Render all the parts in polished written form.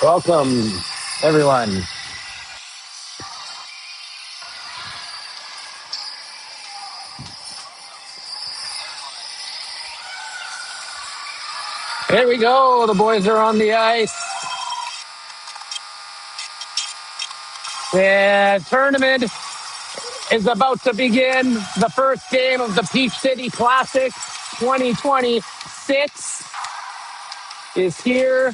Welcome, everyone. Here we go. The boys are on the ice. The tournament is about to begin. The first game of the Peach City Classic 2026 is here.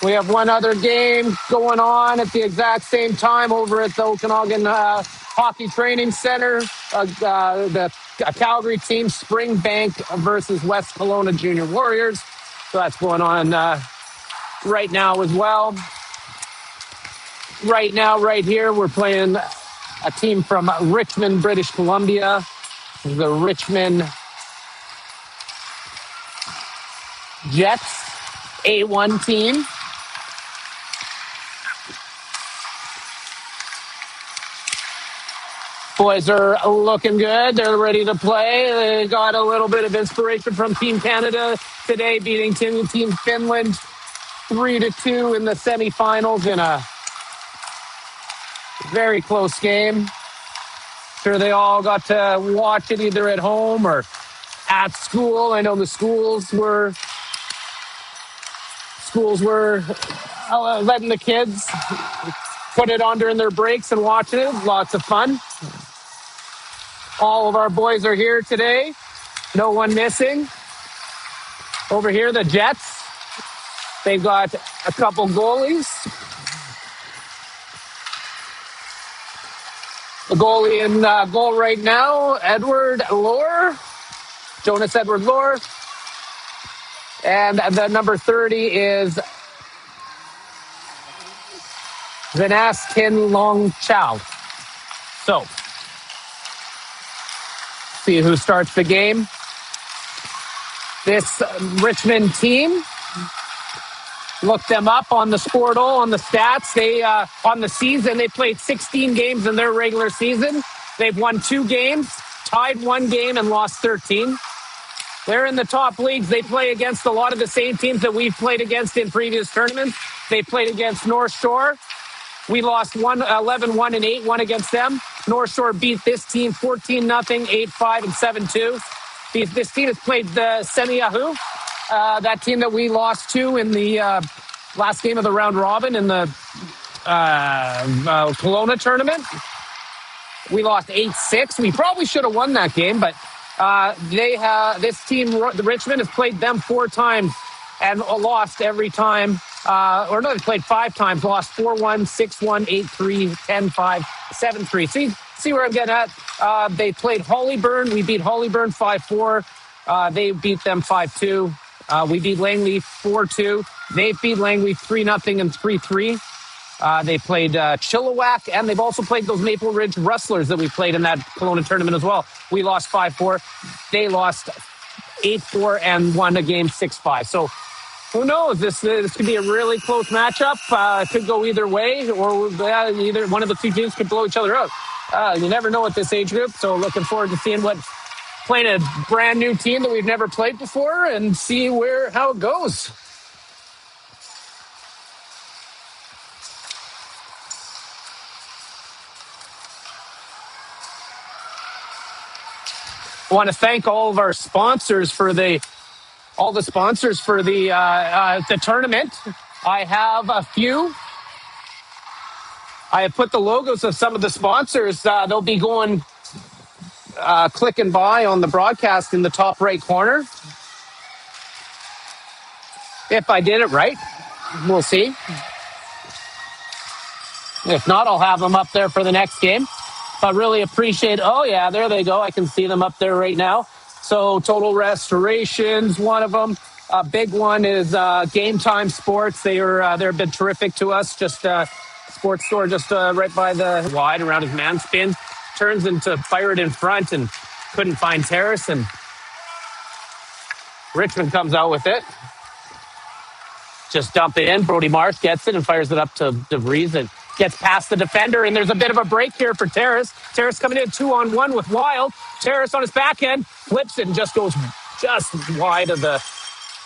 We have one other game going on at the exact same time over at the Okanagan Hockey Training Center. The Calgary team, Springbank versus West Kelowna Junior Warriors. So that's going on right now as well. Right now, right here, we're playing a team from Richmond, British Columbia. The Richmond Jets A1 team. Boys are looking good. They're ready to play. They got a little bit of inspiration from Team Canada today, beating Team Finland 3-2 in the semifinals in a very close game. Sure, they all got to watch it either at home or at school. I know the schools were letting the kids put it on during their breaks and watching it. Lots of fun. All of our boys are here today. No one missing. Over here, the Jets. They've got a couple goalies. The goalie in goal right now, Jonas Edward Lohr. And the number 30 is Vinas Kin Long Chow. So, see who starts the game. This Richmond team, look them up on the Sportal, on the stats. They on the season, they played 16 games in their regular season. They've won 2 games, tied 1 game, and lost 13. They're in the top leagues. They play against a lot of the same teams that we've played against in previous tournaments. They played against North Shore. We lost 11-1 and 8-1 against them. North Shore beat this team 14-0, 8-5, and 7-2. This team has played the Semi-Yahoo, that team that we lost to in the last game of the round robin in the Kelowna tournament. We lost 8-6. We probably should have won that game, but this team, the Richmond, has played them 4 times and lost every time. They played 5 times, lost 4-1, 6-1, 8-3, 10-5, 7-3. See where I'm getting at? They played Hollyburn. We beat Hollyburn 5-4. They beat them 5-2. We beat Langley 4-2. They beat Langley 3-0 and 3-3. They played Chilliwack, and they've also played those Maple Ridge Rustlers that we played in that Kelowna tournament as well. We lost 5-4. They lost 8-4 and won a game 6-5. So who knows? This could be a really close matchup. It could go either way, or either one of the 2 teams could blow each other out. You never know at this age group, so looking forward to seeing playing a brand new team that we've never played before and see how it goes. want to thank all of our sponsors for the the tournament. I have a few. I have put the logos of some of the sponsors. They'll be going clicking by on the broadcast in the top right corner. If I did it right, we'll see. If not, I'll have them up there for the next game. But really appreciate. Oh yeah, there they go. I can see them up there right now. So Total Restorations, one of them. A big one is Game Time Sports. They've been terrific to us. Just sports store just right by the wide around his man spins, turns into fire it in front and couldn't find Terrace, and Richmond comes out with it. Just dump it in. Brody Marsh gets it and fires it up to Vees and gets past the defender. And there's a bit of a break here for Terrace. Terrace coming in 2-on-1 with Wild. Terrace on his backhand flips it and just goes just wide of the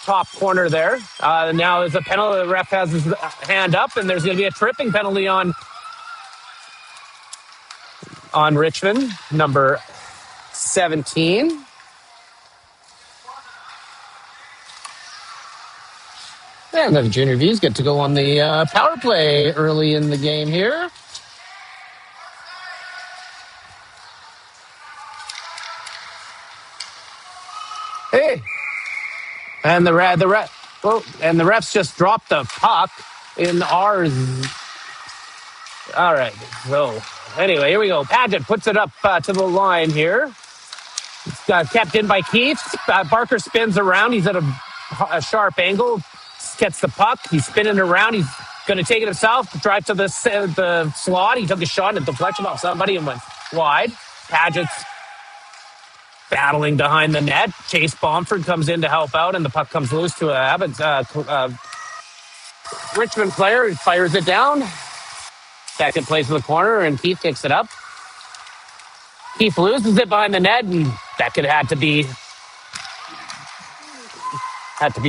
top corner there. Now there's a penalty. The ref has his hand up, and there's going to be a tripping penalty on Richmond, number 17. And the Junior Vees get to go on the power play early in the game here. Hey, and the refs just dropped the puck in ours. All right, so anyway, here we go. Paget puts it up to the line here. It's kept in by Keith. Barker spins around. He's at a sharp angle. Gets the puck. He's spinning around. He's going to take it himself. Drive to the slot. He took a shot and a deflection off somebody and went wide. Paget's battling behind the net. Chase Bomford comes in to help out, and the puck comes loose to a Richmond player who fires it down. Second place in the corner, and Keith picks it up. Keith loses it behind the net, and that could had to be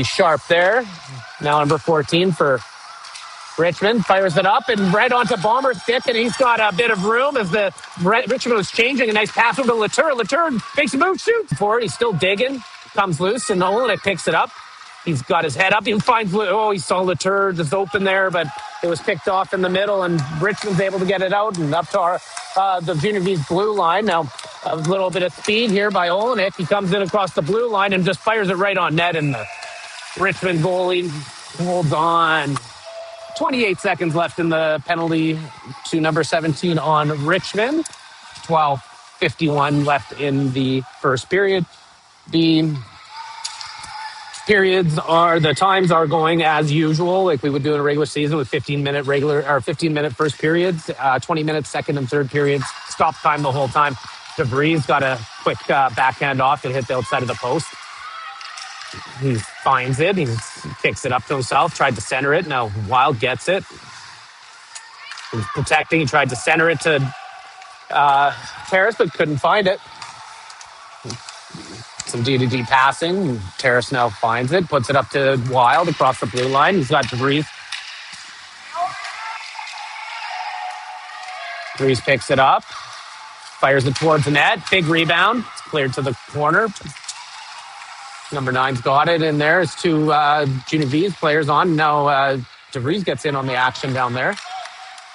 sharp there. Now number 14 for Richmond fires it up and right onto Bomber's stick, and he's got a bit of room as the Richmond was changing. A nice pass over to Latour. Latour makes a move, shoots forward. He's still digging, comes loose, and Olenek picks it up. He's got his head up. He finds, he saw Latour just open there, but it was picked off in the middle, and Richmond's able to get it out and up to the Junior Vees blue line. Now, a little bit of speed here by Olenek. He comes in across the blue line and just fires it right on net, and the Richmond goalie holds on. 28 seconds left in the penalty to number 17 on Richmond. 12:51 left in the first period. The times are going as usual, like we would do in a regular season with 15-minute first periods, 20 minutes second and third periods. Stop time the whole time. DeVries got a quick backhand off to hit the outside of the post. He finds it. He kicks it up to himself. Tried to center it. Now Wild gets it. He's protecting. He tried to center it to Terrace, but couldn't find it. Some D-to-D passing. Terrace now finds it. Puts it up to Wild across the blue line. He's got DeVries. DeVries picks it up. Fires it towards the net. Big rebound. It's cleared to the corner. Number 9's got it in there. There's two Junior Vees players on. Now DeVries gets in on the action down there.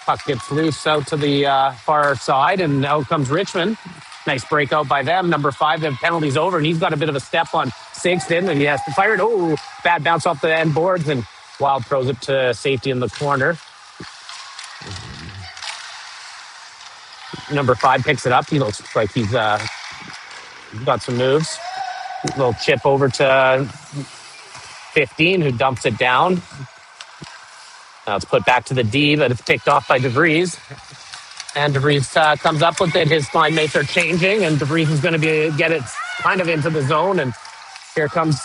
Puck gets loose out to the far side, and out comes Richmond. Nice breakout by them. Number 5, the penalty's over, and he's got a bit of a step on Sigston, and he has to fire it. Oh, bad bounce off the end boards, and Wild throws it to safety in the corner. Number 5 picks it up. He looks like he's got some moves. Little chip over to 15, who dumps it down. Now it's put back to the D, but it's picked off by DeVries. And DeVries comes up with it. His line mates are changing, and DeVries is going to get it kind of into the zone. And here comes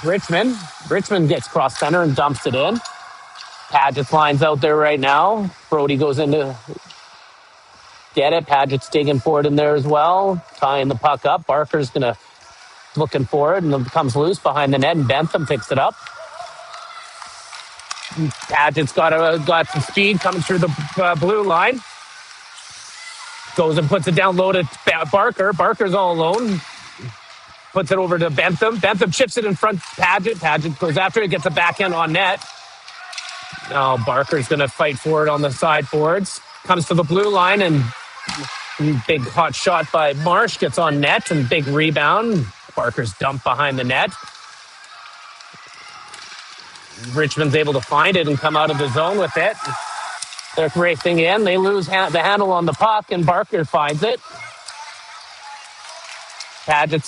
Richmond. Richmond gets cross center and dumps it in. Paget's line's out there right now. Brody goes in to get it. Paget's digging for it in there as well, tying the puck up. Barker's looking for it, and it comes loose behind the net, and Bentham picks it up. Paget's got some speed coming through the blue line. Goes and puts it down low to Barker. Barker's all alone. Puts it over to Bentham. Bentham chips it in front. Paget. Paget goes after it. Gets a backhand on net. Now Barker's going to fight for it on the side boards. Comes to the blue line and big hot shot by Marsh. Gets on net and big rebound. Barker's dumped behind the net. Richmond's able to find it and come out of the zone with it. They're racing in. They lose the handle on the puck, and Barker finds it. Paget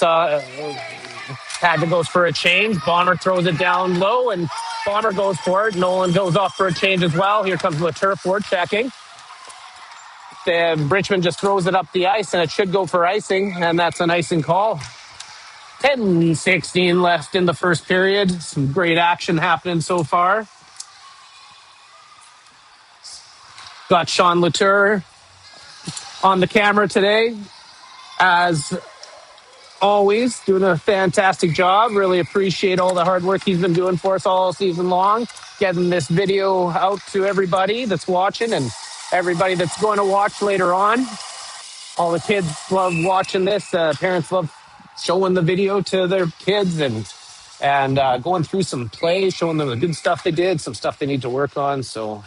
goes for a change. Bomber throws it down low, and Bomber goes for it. Nolan goes off for a change as well. Here comes Latour for checking. Richmond just throws it up the ice, and it should go for icing, and that's an icing call. 10:16 left in the first period. Some great action happening so far. Got Sean Latour on the camera today, as always, doing a fantastic job. Really appreciate all the hard work he's been doing for us all season long, getting this video out to everybody that's watching and everybody that's going to watch later on. All the kids love watching this. Parents love showing the video to their kids and going through some plays, showing them the good stuff they did, some stuff they need to work on. So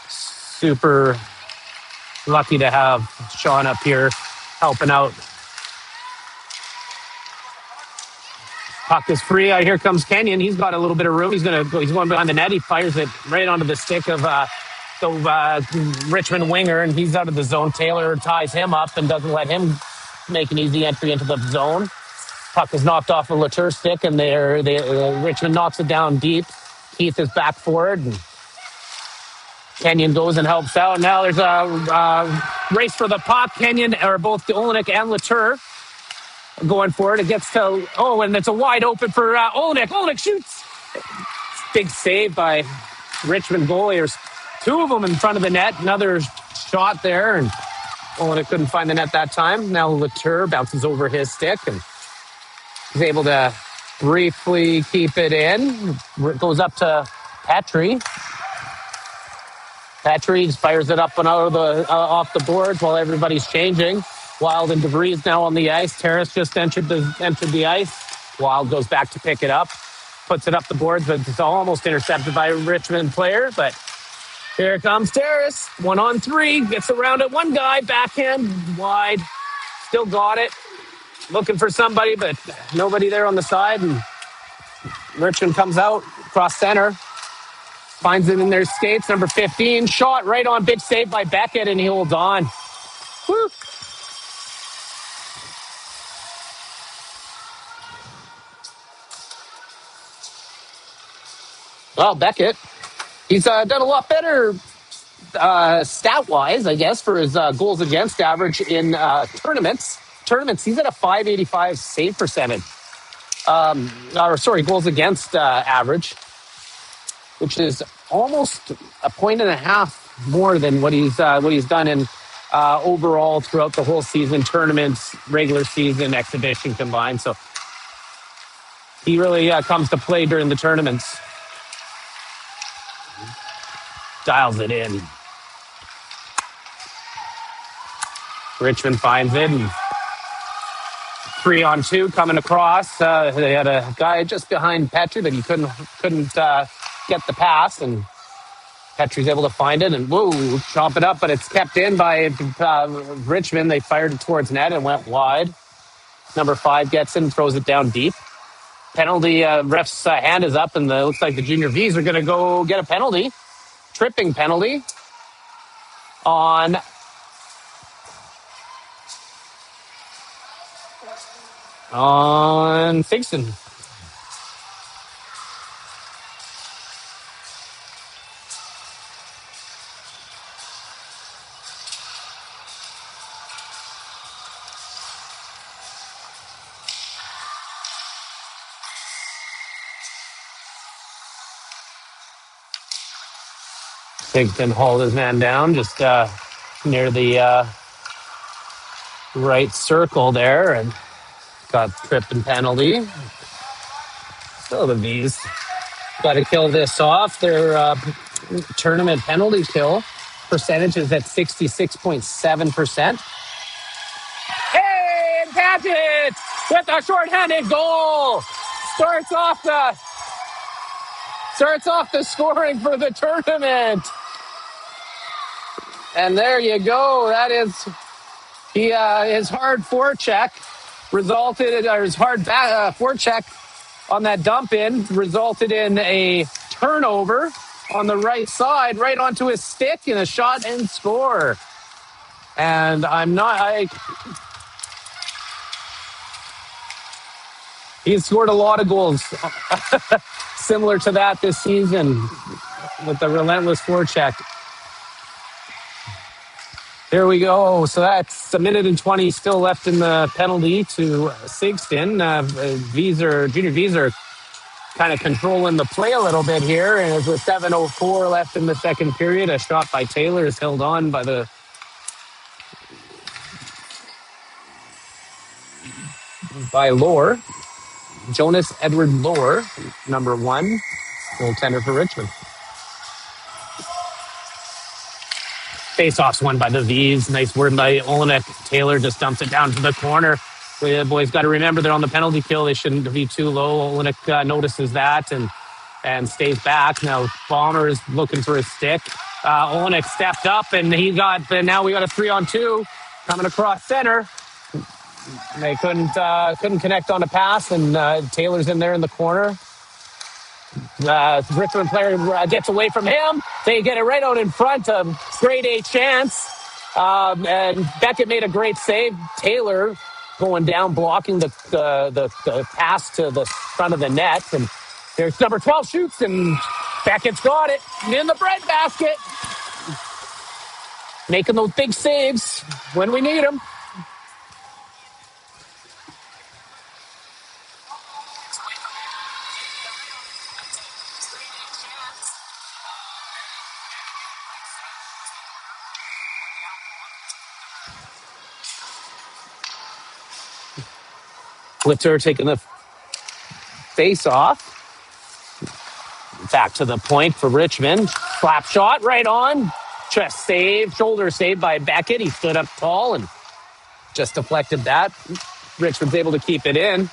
super lucky to have Sean up here helping out. Puck is free. Here comes Kenyon. He's got a little bit of room. He's going behind the net. He fires it right onto the stick of the Richmond winger, and he's out of the zone. Taylor ties him up and doesn't let him make an easy entry into the zone. Puck is knocked off a Latour stick, and Richmond knocks it down deep. Keith is back forward, and Kenyon goes and helps out. Now there's a race for the puck. Kenyon, or both Olenek and Latour, going for it. It gets to, and it's a wide open for Olenek. Olenek shoots. Big save by Richmond goalie. There's two of them in front of the net. Another shot there, and Olenek couldn't find the net that time. Now Latour bounces over his stick and he's able to briefly keep it in. It goes up to Petrie. Petrie fires it up and out of off the boards while everybody's changing. Wild and DeVries now on the ice. Terrace just entered the ice. Wild goes back to pick it up, puts it up the boards, but it's almost intercepted by a Richmond player. But here comes Terrace. 1-on-3. Gets around it. One guy, backhand, wide. Still got it. Looking for somebody, but nobody there on the side. And Richmond comes out across center. Finds it in their skates. Number 15. Shot right on. Big save by Beckett, and he holds on. Woo. Well, Beckett, he's done a lot better stat-wise, I guess, for his goals against average in tournaments. He's at a .585 save percentage. Goals against average, which is almost a point and a half more than what he's done in overall throughout the whole season, tournaments, regular season, exhibition combined. So he really comes to play during the tournaments. Dials it in. Richmond finds it. And 3-on-2 coming across. They had a guy just behind Petrie, but he couldn't get the pass, and Petrie's able to find it and chomp it up, but it's kept in by Richmond. They fired it towards net and went wide. Number 5 gets in, throws it down deep. Penalty. Ref's hand is up, and it looks like the junior Vees are going to go get a penalty. Tripping penalty on Figston. Figston hauled his man down just near the right circle there and got tripping penalty. So the Vees got to kill this off. Their tournament penalty kill. percentage is at 66.7%. Hey, and Paget with a shorthanded goal starts off the scoring for the tournament. And there you go. That is his hard forecheck resulted, or his hard forecheck on that dump in resulted in a turnover on the right side, right onto his stick, and a shot and score. And he's scored a lot of goals similar to that this season with the relentless forecheck. There we go. So that's a minute and 20 still left in the penalty to Sigston. Junior Vees are kind of controlling the play a little bit here. And with 7:04 left in the second period, a shot by Taylor is held on by Lohr. Jonas Edward Lohr, number 1, goaltender for Richmond. Face-off's won by the Vees. Nice word by Olenek. Taylor just dumps it down to the corner. The boys got to remember they're on the penalty kill. They shouldn't be too low. Olenek notices that and stays back. Now Bomber is looking for his stick. Olenek stepped up and now we got a 3-on-2 coming across center. They couldn't connect on a pass, and Taylor's in there in the corner. Richmond player gets away from him. They get it right out in front. Grade A chance. And Beckett made a great save. Taylor going down, blocking the pass to the front of the net. And there's number 12 shoots, and Beckett's got it in the breadbasket. Making those big saves when we need them. Blitzer taking the face off. Back to the point for Richmond. Slap shot right on. Chest save, shoulder save by Beckett. He stood up tall and just deflected that. Richmond's able to keep it in.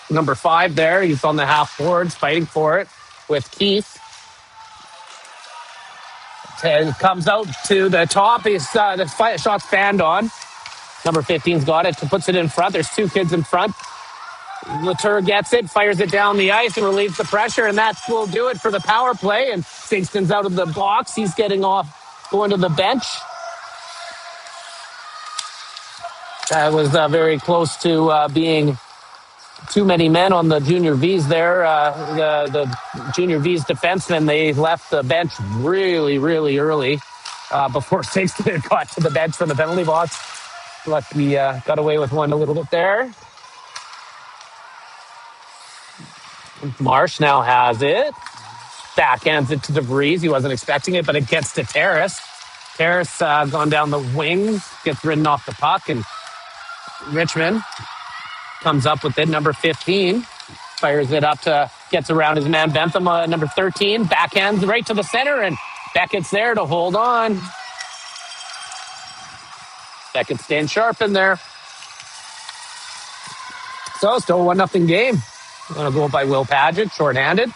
Number 5 there. He's on the half boards fighting for it with Keith. And comes out to the top. The shot's fanned on. Number 15's got it, puts it in front. There's 2 kids in front. Latour gets it, fires it down the ice and relieves the pressure, and that will do it for the power play. And Sigston's out of the box. He's getting off, going to the bench. That was very close to being too many men on the Junior Vees there. The Junior Vees defensemen, they left the bench really, really early before Sigston got to the bench from the penalty box. Lucky got away with one a little bit there. Marsh now has it. Backhands it to DeVries. He wasn't expecting it, but it gets to Terrace. Terrace gone down the wing, gets ridden off the puck, and Richmond comes up with it. Number 15 fires it up gets around his man Bentham. Number 13 backhands right to the center, and Beckett's there to hold on. Beckett staying sharp in there. So still 1-0 game. On a goal by Will Paget, shorthanded.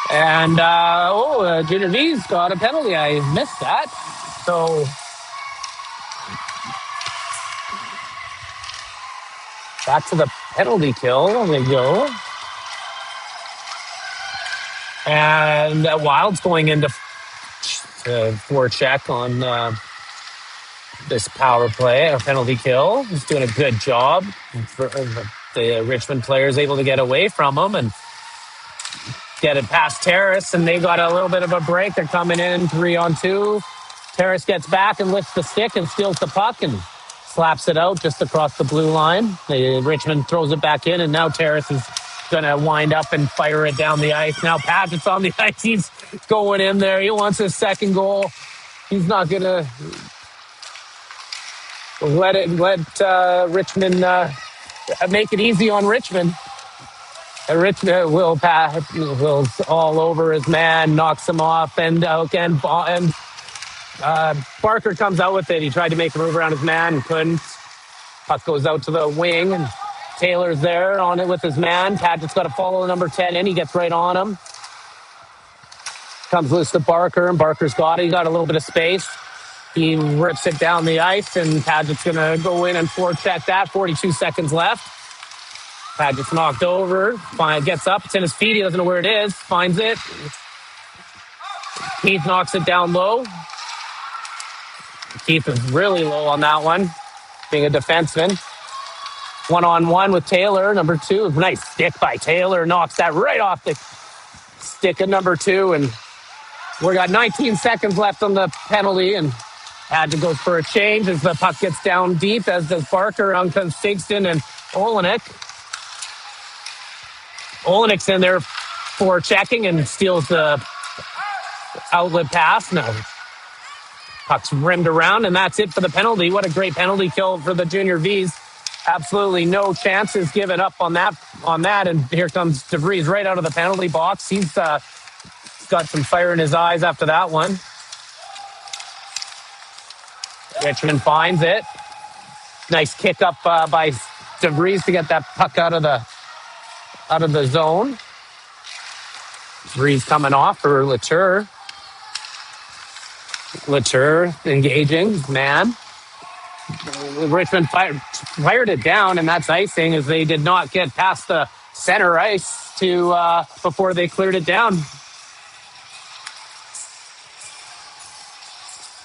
And Junior Vees got a penalty. I missed that. So back to the penalty kill. There we go. And Wild's going into forecheck on this power play, a penalty kill. He's doing a good job. The Richmond players able to get away from him and get it past Terrace, and they got a little bit of a break. They're coming in 3-on-2. Terrace gets back and lifts the stick and steals the puck and slaps it out just across the blue line. Richmond throws it back in, and now Terrace is going to wind up and fire it down the ice. Now Paget's on the ice. He's going in there. He wants his second goal. He's not going to... Let Richmond make it easy on Richmond. And Richmond will pass. Will's all over his man, knocks him off, and again, and Barker comes out with it. He tried to make a move around his man and couldn't. Puck goes out to the wing, and Taylor's there on it with his man. Padgett's got to follow number 10 in. He gets right on him. Comes loose to Barker, and Barker's got it. He got a little bit of space. He rips it down the ice, and Padgett's going to go in and forecheck that. 42 seconds left. Padgett's knocked over. Gets up. It's in his feet. He doesn't know where it is. Finds it. Keith knocks it down low. Keith is really low on that one, being a defenseman. One-on-one with Taylor, number 2. Nice stick by Taylor. Knocks that right off the stick of number 2. And we got 19 seconds left on the penalty, and had to go for a change as the puck gets down deep, as does Barker. On comes Sigston and Olenek. Olenik's in there for checking and steals the outlet pass. No. Puck's rimmed around, and that's it for the penalty. What a great penalty kill for the junior Vees. Absolutely no chances given up on that. And here comes DeVries right out of the penalty box. He's got some fire in his eyes after that one. Richmond finds it. Nice kick up by DeVries to get that puck out of the zone. DeVries coming off for Latour. Latour engaging, man. Richmond fired it down, and that's icing, as they did not get past the center ice before they cleared it down.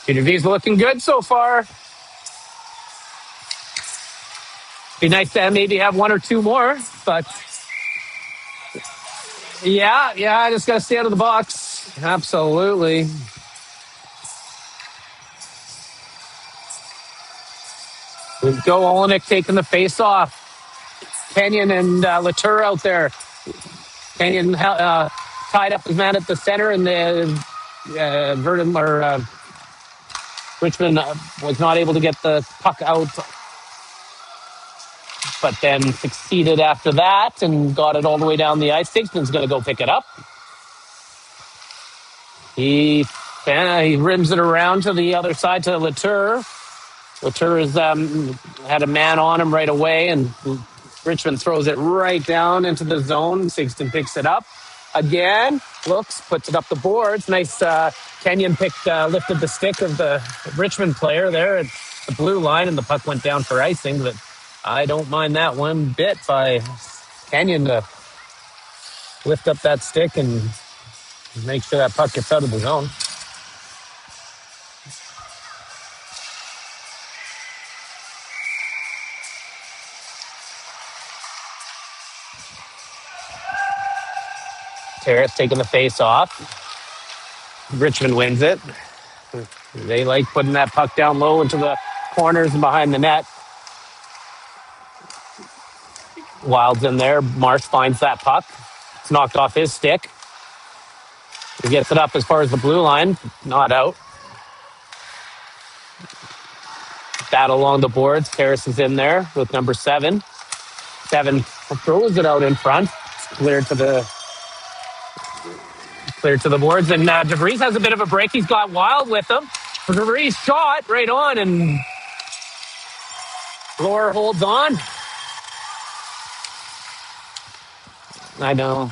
Vees looking good so far. Be nice to maybe have one or two more, but yeah, I just got to stay out of the box. Absolutely. We go Olenek taking the face off. Kenyon and Latour out there. Kenyon tied up his man at the center, and Richmond was not able to get the puck out, but then succeeded after that and got it all the way down the ice. Sigston's going to go pick it up. He rims it around to the other side to Latour. Latour has had a man on him right away, and Richmond throws it right down into the zone. Sigston picks it up again, puts it up the boards. Nice. Kenyon lifted the stick of the Richmond player there at the blue line, and the puck went down for icing. But I don't mind that one bit by Kenyon to lift up that stick and make sure that puck gets out of the zone. Terrace taking the face off. Richmond wins it. They like putting that puck down low into the corners and behind the net. Wild's in there. Marsh finds that puck. It's knocked off his stick. He gets it up as far as the blue line. Not out. Battle along the boards. Terrace is in there with number 7. 7 throws it out in front. It's cleared to the boards, and DeVries has a bit of a break. He's got Wild with him. DeVries shot right on, and Lohr holds on. I know.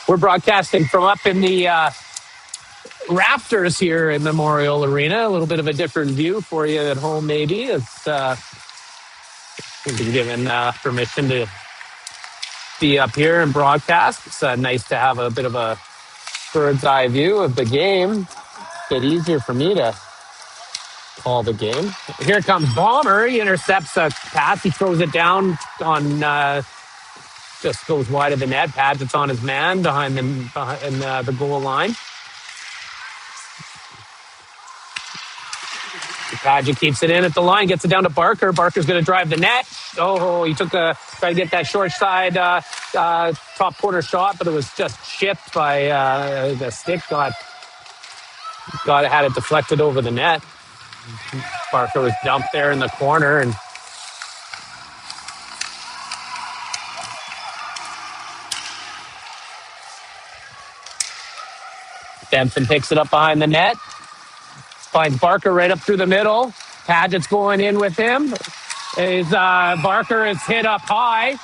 We're broadcasting from up in the rafters here in Memorial Arena. A little bit of a different view for you at home, maybe. We've been given permission to be up here and broadcast. It's nice to have a bit of a bird's eye view of the game. A bit easier for me to call the game. Here comes Bomber. He intercepts a pass. He throws it down on, just goes wide of the net. Padgett's on his man behind the goal line. Padgett keeps it in at the line, gets it down to Barker. Barker's going to drive the net. Oh, he tried to get that short side top corner shot, but it was just chipped by the stick. Got had it deflected over the net. Barker was dumped there in the corner, and Benson picks it up behind the net. Finds Barker right up through the middle. Padgett's going in with him. Barker is hit up high,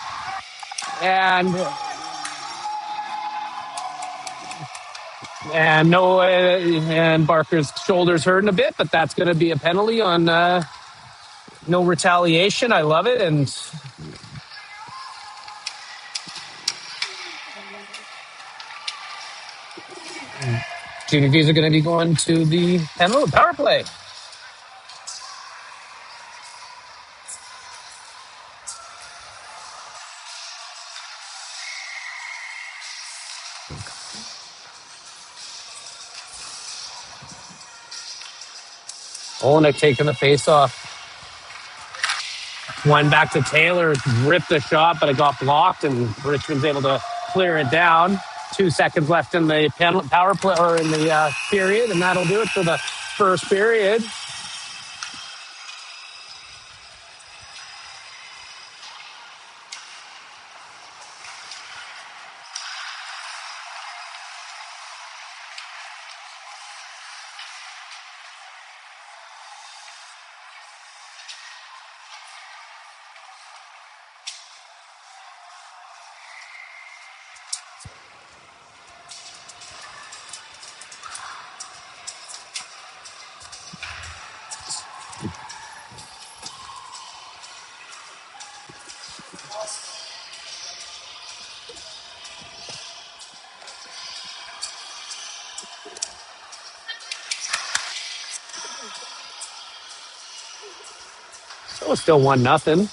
and and Barker's shoulder's hurting a bit, but that's going to be a penalty on no retaliation. I love it, and Junior Vees are going to be going to the penalty power play. Olenek taking the face off. One back to Taylor, ripped the shot, but it got blocked, and Richmond's able to clear it down. 2 seconds left in the power play or in the period, and that'll do it for the first period. So it's still 1-0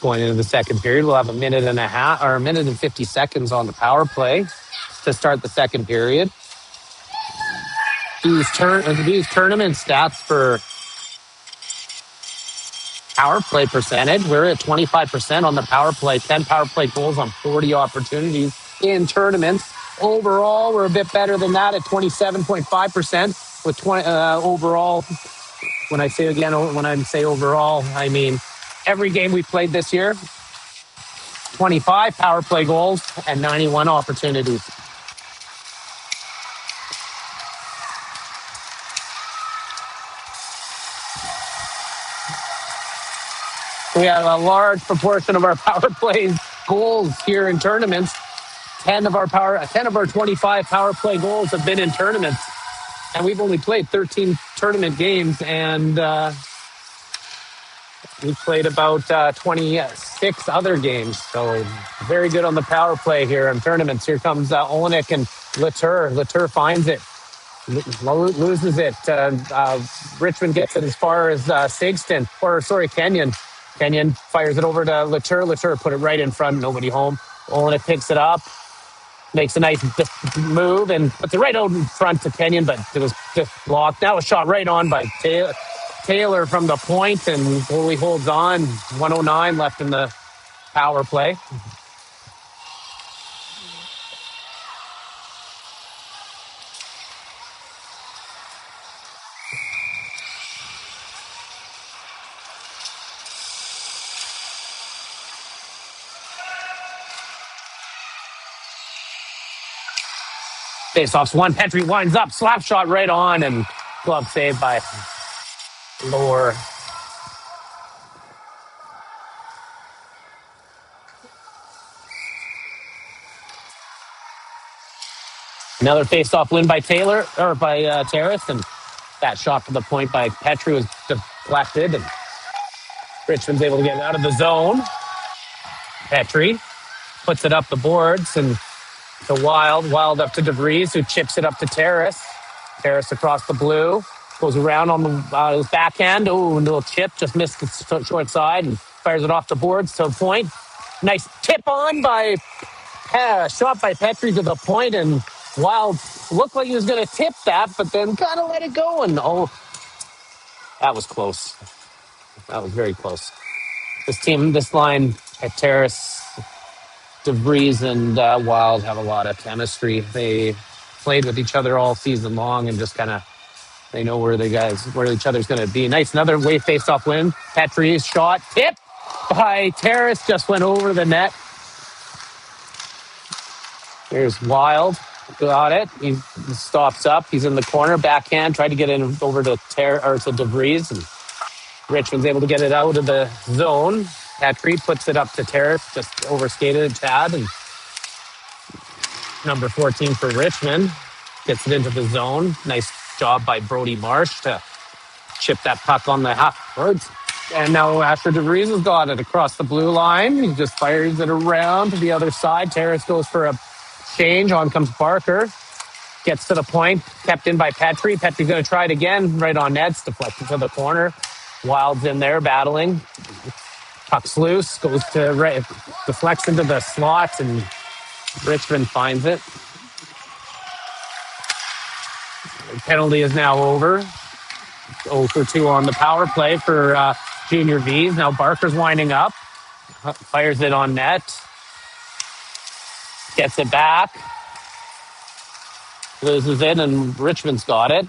going into the second period. We'll have a minute and a half or a minute and 50 seconds on the power play to start the second period. These tournament stats for power play percentage. We're at 25% on the power play, 10 power play goals on 40 opportunities in tournaments. Overall, we're a bit better than that at 27.5% with 20 overall. When I say overall, I mean every game we played this year, 25 power play goals and 91 opportunities. We have a large proportion of our power plays goals here in tournaments. 10 of our 25 power play goals have been in tournaments, and we've only played 13 tournament games, and we've played about 26 other games. So very good on the power play here in tournaments. Here comes Olenek and Latour. Latour finds it, loses it. Richmond gets it as far as Kenyon. Kenyon fires it over to Latour. Latour put it right in front, nobody home. Olenek picks it up, makes a nice move, and puts it right out in front to Kenyon, but it was just blocked. That was shot right on by Taylor from the point, and goalie holds on. 1:09 left in the power play. Face-offs one. Petrie winds up, slap shot right on, and glove saved by Lohr. Another face-off win by Terrace, and that shot to the point by Petrie was deflected, and Richmond's able to get out of the zone. Petrie puts it up the boards, and to Wild up to DeVries, who chips it up to Terrace. Terrace across the blue, goes around on the his backhand. Oh, a little chip, just missed the short side, and fires it off the boards to a point. Nice tip on by shot by Petrie to the point, and Wild looked like he was going to tip that, but then kind of let it go, and that was close. That was very close. This line at Terrace DeVries and Wild have a lot of chemistry. They played with each other all season long and just kind of they know where each other's going to be. Nice, another way face-off win. Petrie's shot tipped by Terrace just went over the net. Here's Wild, got it. He stops up. He's in the corner, backhand, tried to get in over to DeVries, and Richmond's able to get it out of the zone. Petrie puts it up to Terrace, just overskated a tad, and number 14 for Richmond gets it into the zone. Nice job by Brody Marsh to chip that puck on the half board. And now Asher DeVries has got it across the blue line. He just fires it around to the other side. Terrace goes for a change. On comes Barker. Gets to the point. Kept in by Petrie. Petrie's going to try it again. Right on Nets. Deflected to the corner. Wild's in there battling. Puck's loose. Goes to right. Deflects into the slot. And Richmond finds it. The penalty is now over. 0 for 2 on the power play for Junior Vees. Now Barker's winding up. Fires it on net. Gets it back. Loses it, and Richmond's got it.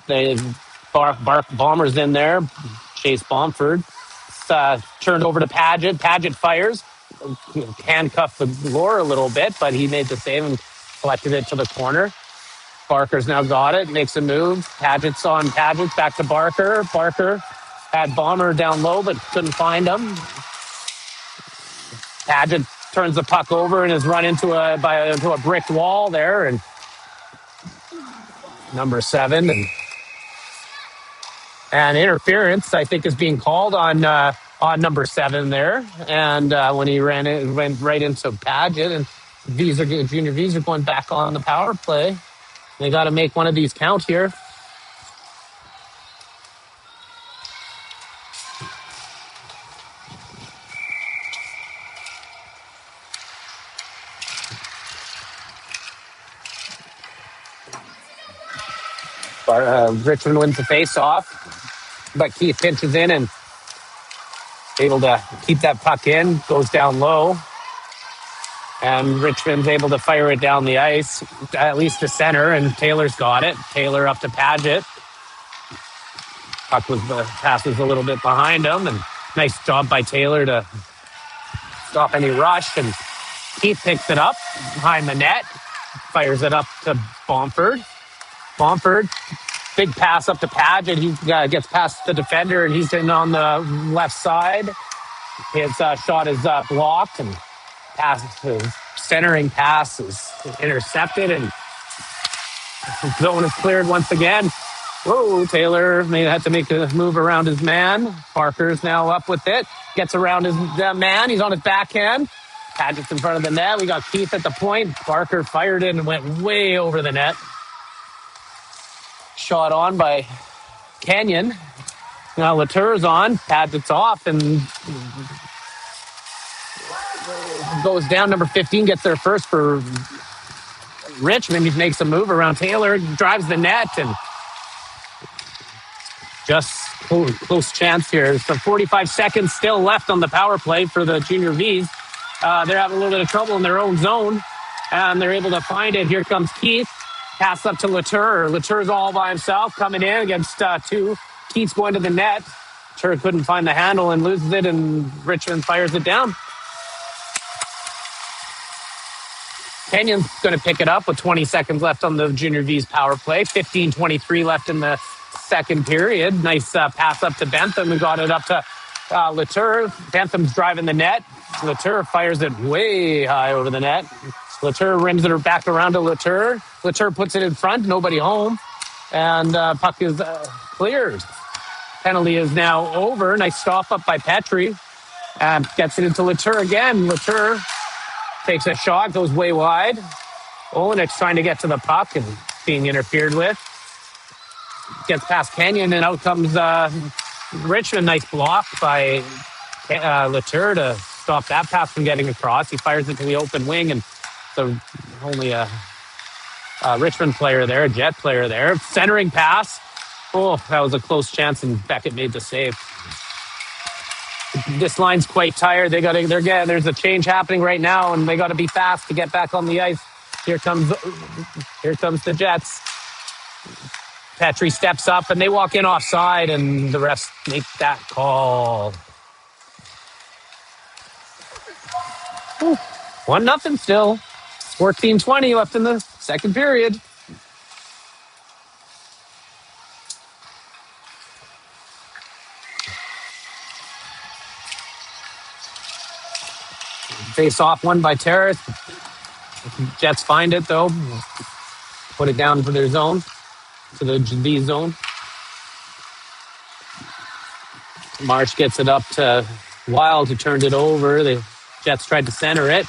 Bomber's in there. Chase Bomford. Turned over to Paget. Paget fires. Handcuffed the lure a little bit, but he made the save and collected it to the corner. Barker's now got it, makes a move. Paget's on Paget, back to Barker. Barker had Bomber down low, but couldn't find him. Paget turns the puck over and is run into a brick wall there. And number 7 and interference, I think, is being called on number 7 there. And when he went right into Paget, and Junior Vees are going back on the power play. They got to make one of these count here. Richmond wins the face-off, but Keith pinches in and able to keep that puck in, goes down low, and Richmond's able to fire it down the ice, at least to center, and Taylor's got it. Taylor up to Paget. Puck passes a little bit behind him, and nice job by Taylor to stop any rush, and Keith picks it up behind the net, fires it up to Bomford. Bomford, big pass up to Paget. He gets past the defender, and he's in on the left side. His shot is blocked, and his centering pass is intercepted, and zone is cleared once again. Whoa, Taylor had to make a move around his man. Barker's now up with it. Gets around his man. He's on his backhand. Paget's in front of the net. We got Keith at the point. Barker fired it and went way over the net. Shot on by Kenyon. Now Latour's on. Paget's off and goes down. Number 15 gets there first for Richmond. He makes a move around Taylor. Drives the net and just close chance here. So 45 seconds still left on the power play for the Junior Vees. They're having a little bit of trouble in their own zone, and they're able to find it. Here comes Keith. Pass up to Latour. Latour's all by himself, coming in against 2. Keith's going to the net. Latour couldn't find the handle and loses it, and Richmond fires it down. Kenyon's going to pick it up with 20 seconds left on the Junior Vees power play. 15:23 left in the second period. Nice pass up to Bentham, who got it up to Latour. Bentham's driving the net. Latour fires it way high over the net. Latour rims it back around to Latour. Latour puts it in front, nobody home. And puck is cleared. Penalty is now over. Nice stop up by Petrie. Gets it into Latour again. Latour takes a shot, goes way wide. Olenik's trying to get to the puck and being interfered with. Gets past Kenyon, and out comes Richmond. Nice block by Latour to stop that pass from getting across. He fires it to the open wing, and so only a Richmond player there, a Jet player there. Centering pass. Oh, that was a close chance, and Beckett made the save. This line's quite tired. There's a change happening right now, and they got to be fast to get back on the ice. Here comes the Jets. Petrie steps up, and they walk in offside, and the refs make that call. 1-0 still. 14:20 left in the second period. Face off one by Terrace. Jets find it though. Put it down for their zone, to the Vees zone. Marsh gets it up to Wild, who turned it over. The Jets tried to center it.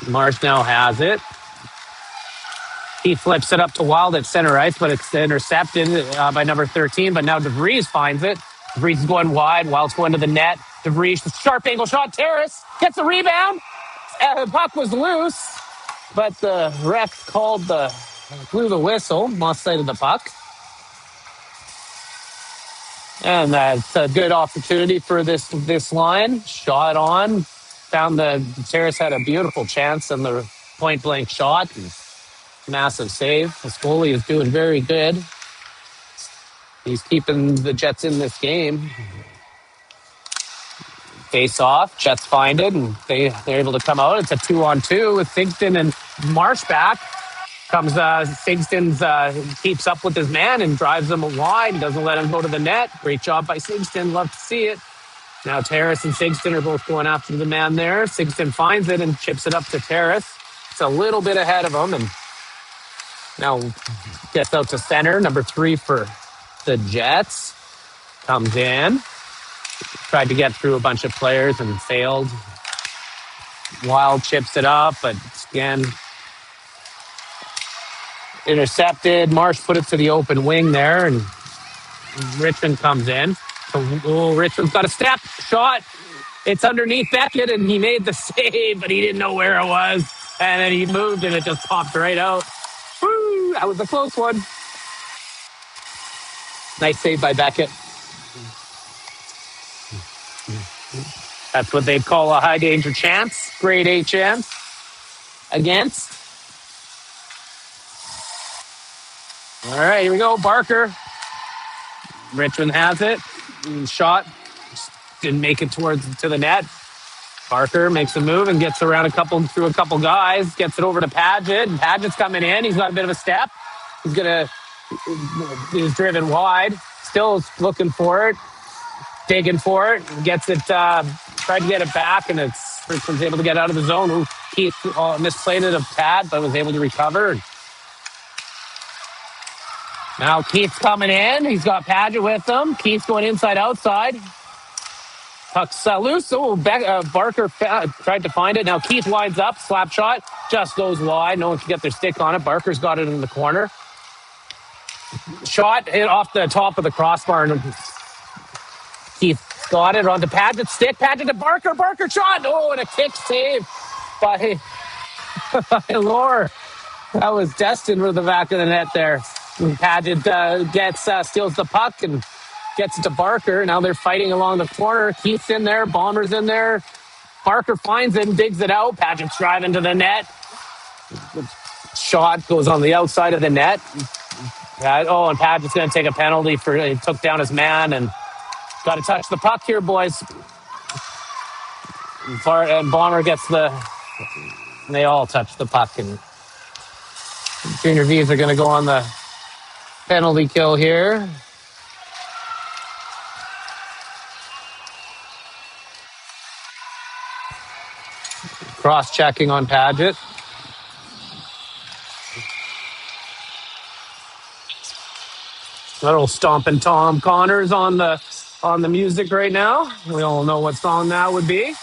Marsh now has it. He flips it up to Wild at center ice, but it's intercepted by number 13. But now DeVries finds it. DeVries is going wide. Wild's going to the net. DeVries, sharp angle shot. Terrace gets the rebound. The puck was loose, but the ref blew the whistle, lost sight of the puck. And that's a good opportunity for this line. Shot on. Found the Terrace had a beautiful chance on the point blank shot. Massive save. This goalie is doing very good. He's keeping the Jets in this game. Face off. Jets find it, and they're able to come out. It's a 2-on-2 with Sigston and Marsh back. Comes Sigston keeps up with his man and drives him wide. Doesn't let him go to the net. Great job by Sigston. Love to see it. Now Terrace and Sigston are both going after the man there. Sigston finds it and chips it up to Terrace. It's a little bit ahead of him, and now gets out to center. Number 3 for the Jets. Comes in. Tried to get through a bunch of players and failed. Wild chips it up, but again, intercepted. Marsh put it to the open wing there, and Richmond comes in. So, Richmond's got a step shot. It's underneath Beckett, and he made the save, but he didn't know where it was. And then he moved, and it just popped right out. Woo! That was a close one. Nice save by Beckett. That's what they'd call a high danger chance. Grade A chance. Against. All right, here we go. Barker. Richmond has it. Shot. Didn't make it to the net. Barker makes a move and gets around through a couple guys. Gets it over to Paget. And Paget's coming in. He's got a bit of a step. He's driven wide. Still looking for it. Digging for it. Gets it. Tried to get it back, and Richmond's able to get out of the zone. Keith misplayed it of Tad, but was able to recover. Now Keith's coming in. He's got Paget with him. Keith's going inside, outside. Puck's loose. Barker tried to find it. Now Keith winds up. Slap shot. Just goes wide. No one can get their stick on it. Barker's got it in the corner. Shot hit off the top of the crossbar. And Keith got it onto Paget's stick. Paget to Barker. Barker shot. Oh, and a kick save by Lore. That was destined for the back of the net there. Paget steals the puck and gets it to Barker. Now they're fighting along the corner. Keith's in there. Bomber's in there. Barker finds it and digs it out. Paget's driving to the net. Shot goes on the outside of the net. And Paget's going to take a penalty he took down his man, and got to touch the puck here, boys. And Bomber gets they all touch the puck, and Junior Vees are going to go on the penalty kill here. Cross-checking on Paget. Little Stompin' Tom Connors on the music right now. We all know what song that would be.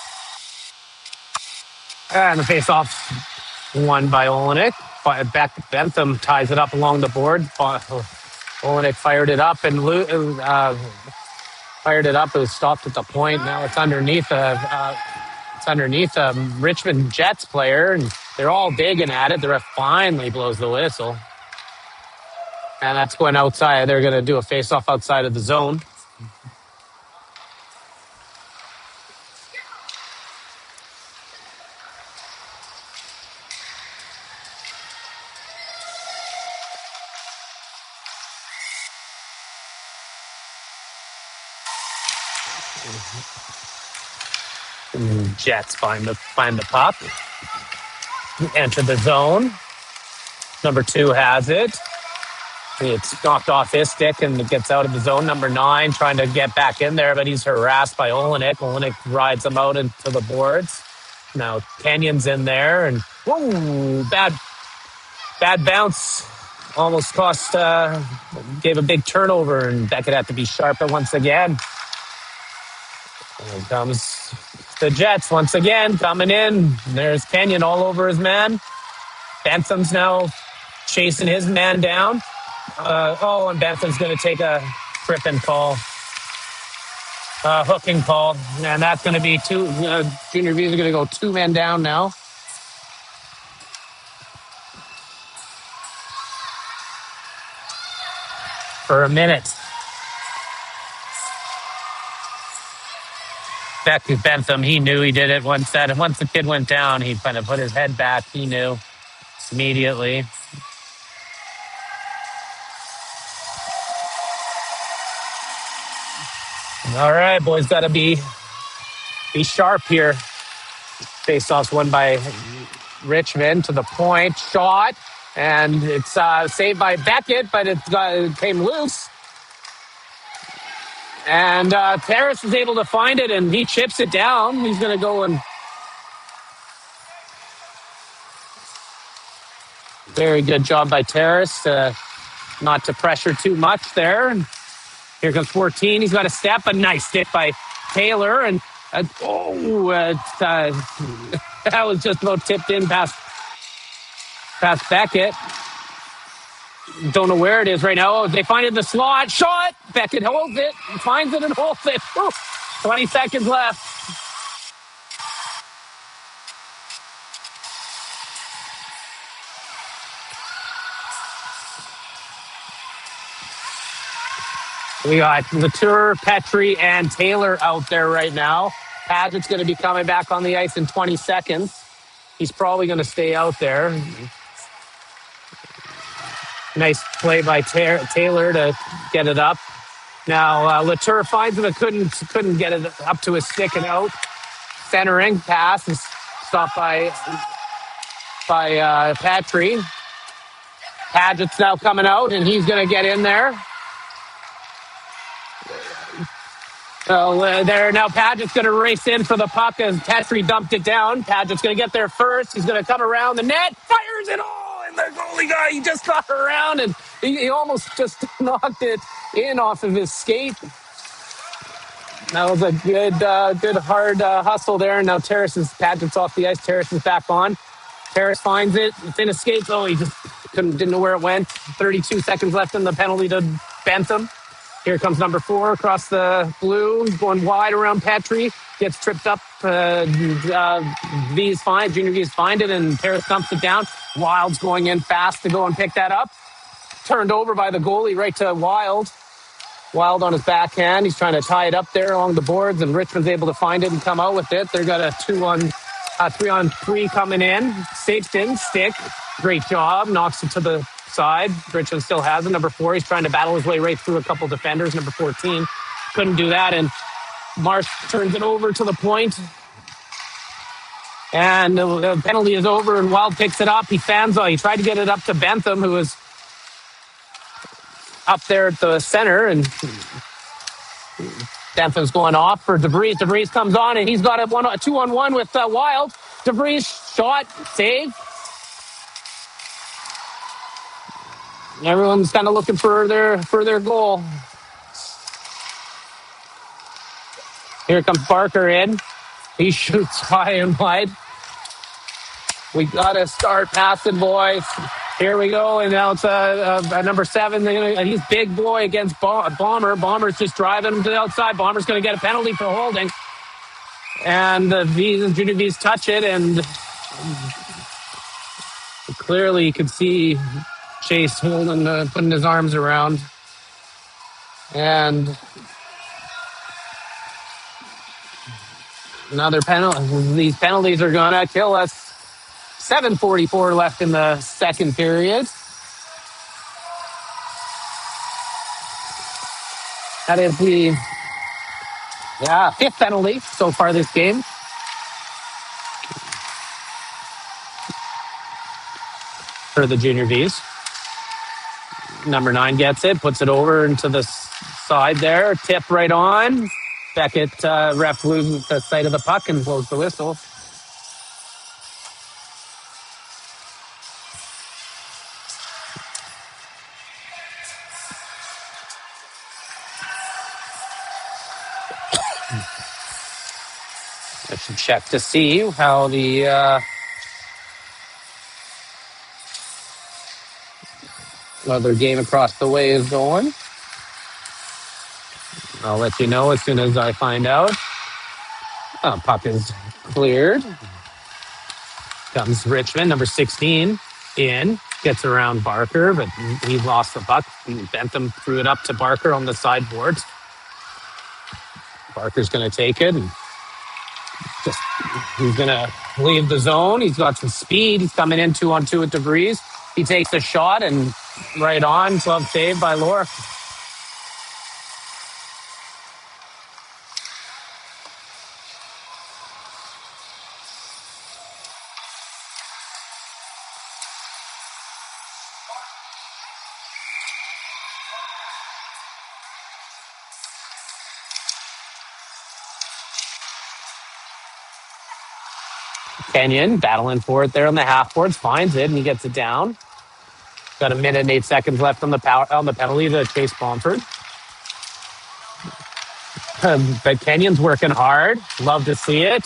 And the face-off won by Olenek. Bentham ties it up along the board. Olenek fired it up and It was stopped at the point. Now it's underneath a Richmond Jets player, and they're all digging at it. The ref finally blows the whistle. And that's going outside. They're going to do a face-off outside of the zone. Jets find the puck, enter the zone. Number 2 has it. It's knocked off his stick and it gets out of the zone. Number 9 trying to get back in there, but he's harassed by Olenek. Olenek rides him out into the boards. Now Kenyon's in there, and whoa, bad bounce. Almost gave a big turnover, and that could have to be sharper once again. Here comes the Jets once again coming in. There's Kenyon all over his man. Bentham's now chasing his man down. And Bentham's going to take a tripping call, hooking call, and that's going to be two. Junior Vees are going to go 2 men down now. For a minute. Bentham, he knew he did it once the kid went down, he kind of put his head back. He knew immediately. All right, boys, got to be sharp here. Face-offs won by Richmond to the point. Shot, and it's saved by Beckett, but it came loose. And Terrace is able to find it, and he chips it down. He's going to go and... Very good job by Terrace not to pressure too much there. And here comes 14. He's got a step, a nice stick by Taylor. And that was just about tipped in past Beckett. Don't know where it is right now. They find it in the slot. Shot. Beckett holds it. Finds it and holds it. 20 seconds left. We got Latour, Petrie, and Taylor out there right now. Padgett's going to be coming back on the ice in 20 seconds. He's probably going to stay out there. Nice play by Taylor to get it up. Now Latour finds it, but couldn't get it up to his stick and out. Centering pass is stopped by Petrie. Padgett's now coming out, and he's going to get in there. So there now Padgett's going to race in for the puck as Petrie dumped it down. Padgett's going to get there first. He's going to come around the net, fires it all, and the goalie guy, he just got around, and he almost just knocked it in off of his skate. That was a good hard hustle there. And now Padgett's off the ice. Terrace is back on. Terrace finds it. It's in his skates. Oh, he just didn't know where it went. 32 seconds left in the penalty to Bentham. Here comes number 4 across the blue. He's going wide around Petrie. Gets tripped up. Vees Junior Vees find it, and Terrace dumps it down. Wild's going in fast to go and pick that up. Turned over by the goalie right to Wild. Wild on his backhand. He's trying to tie it up there along the boards, and Richmond's able to find it and come out with it. They've got a 3-on-3 coming in. Safeton, stick. Great job. Knocks it to the side. Richmond still has it. Number 4, he's trying to battle his way right through a couple defenders. Number 14 couldn't do that, and Marsh turns it over to the point. And the penalty is over, and Wild picks it up. He tried to get it up to Bentham, who was up there at the center, and Bentham's going off for DeVries. DeVries comes on, and he's got a 2-on-1 with Wild. DeVries shot, save. Everyone's kind of looking for their goal. Here comes Barker in. He shoots high and wide. We got to start passing, boys. Here we go, and now it's number 7. He's big boy against Bomber. Bomber's just driving him to the outside. Bomber's going to get a penalty for holding. And Junior Vees touch it, and clearly you could see Chase holding, putting his arms around. And another penalty. These penalties are going to kill us. 7:44 left in the second period. That is the Yeah, fifth penalty so far this game for the junior Vees. Number 9 gets it, puts it over into the side there. Tip right on. Beckett, ref loses the sight of the puck and blows the whistle. I should check to see how the other game across the way is going. I'll let you know as soon as I find out. Puck is cleared. Comes Richmond, number 16, in. Gets around Barker, but he lost the puck. Bentham threw it up to Barker on the sideboards. Barker's going to take it and just he's going to leave the zone. He's got some speed. He's coming in 2-on-2 with Vees. He takes a shot and right on. Glove save by Lohr. Kenyon battling for it there on the half boards, finds it and he gets it down. Got a minute and 8 seconds left on the penalty to Chase Bomford. But Kenyon's working hard. Love to see it.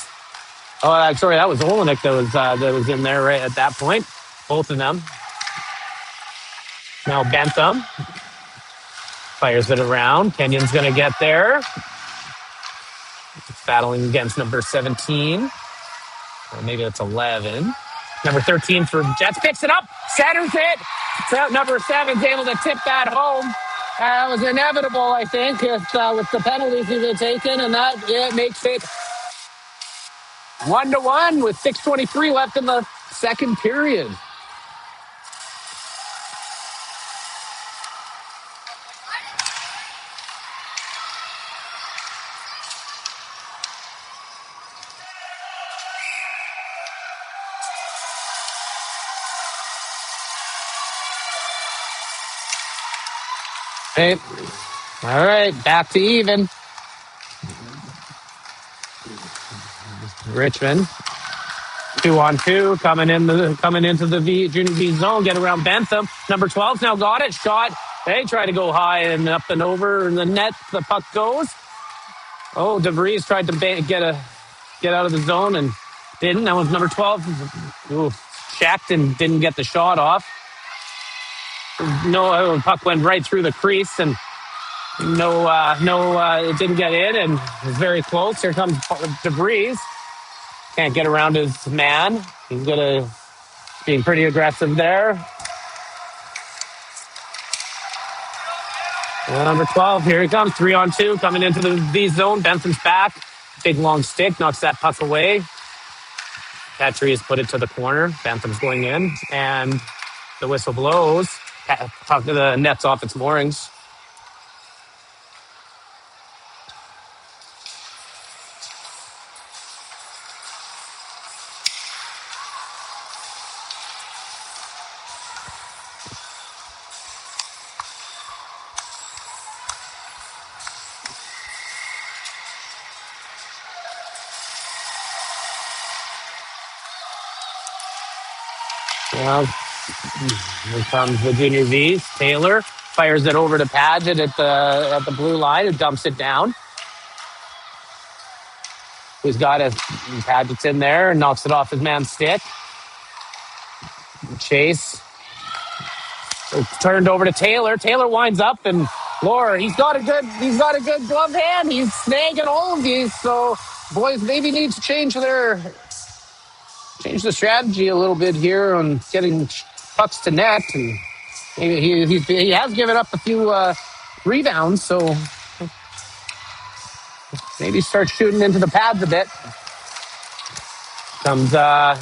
Oh, sorry, that was Olenek that was in there right at that point. Both of them. Now Bentham fires it around. Kenyon's going to get there. Battling against number 17. Or maybe that's 11. Number 13 for Jets. Picks it up. Centers it. So number 7's able to tip that home. It was inevitable, I think, with the penalties he had taken, and that makes it 1-1 with 6:23 left in the second period. Hey, all right, back to even. Richmond 2-on-2 coming into the junior V zone. Get around Bentham. Number 12's now got it. Shot. They try to go high and up and over the net. The puck goes. Oh, Vees tried to get out of the zone and didn't. That was number 12. Ooh, checked and didn't get the shot off. No, the puck went right through the crease and it didn't get in and it was very close. Here comes Vees. Can't get around his man. He's being pretty aggressive there. Number 12, here he comes, 3-on-2, coming into the V zone. Bentham's back. Big long stick, knocks that puck away. Petrie has put it to the corner. Bentham's going in, and the whistle blows. The net's off its moorings. Well, here comes the junior Vees. Taylor fires it over to Padgett at the blue line, who dumps it down. Who's got it? Padgett's in there and knocks it off his man's stick. Chase. It's turned over to Taylor. Taylor winds up and Lohr, he's got a good glove hand. He's snagging all of these. So boys maybe need to change the strategy a little bit here on getting pucks to net. And he has given up a few rebounds, so maybe start shooting into the pads a bit. Comes number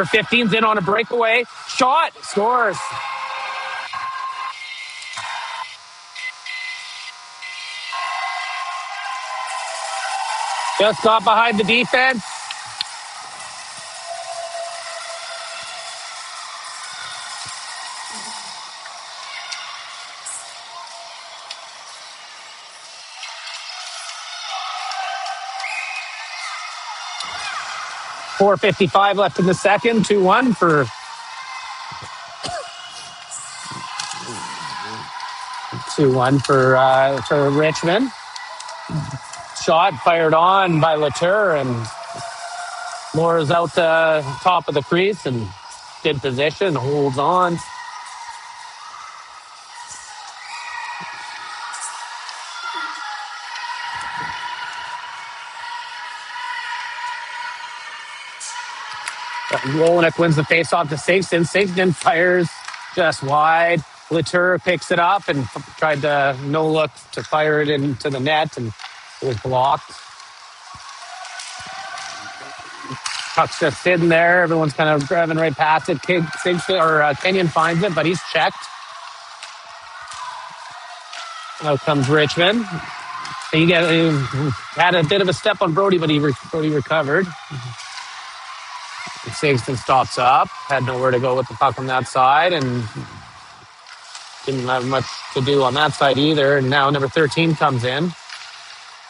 15's in on a breakaway shot, scores. Just got behind the defense. .455 left in the second. 2-1 for 2-1 for Richmond. Shot fired on by Latour and lures out the top of the crease and good position, holds on. Wolenick wins the faceoff to Sixton. Sixton fires just wide. Latour picks it up and tried to no look to fire it into the net, and it was blocked. Puck's just sitting there. Everyone's kind of driving right past it. Kenyon finds it, but he's checked. Out comes Richmond. He had a bit of a step on Brody, but Brody recovered. Sixton stops up, had nowhere to go with the puck on that side, and didn't have much to do on that side either. And now number 13 comes in.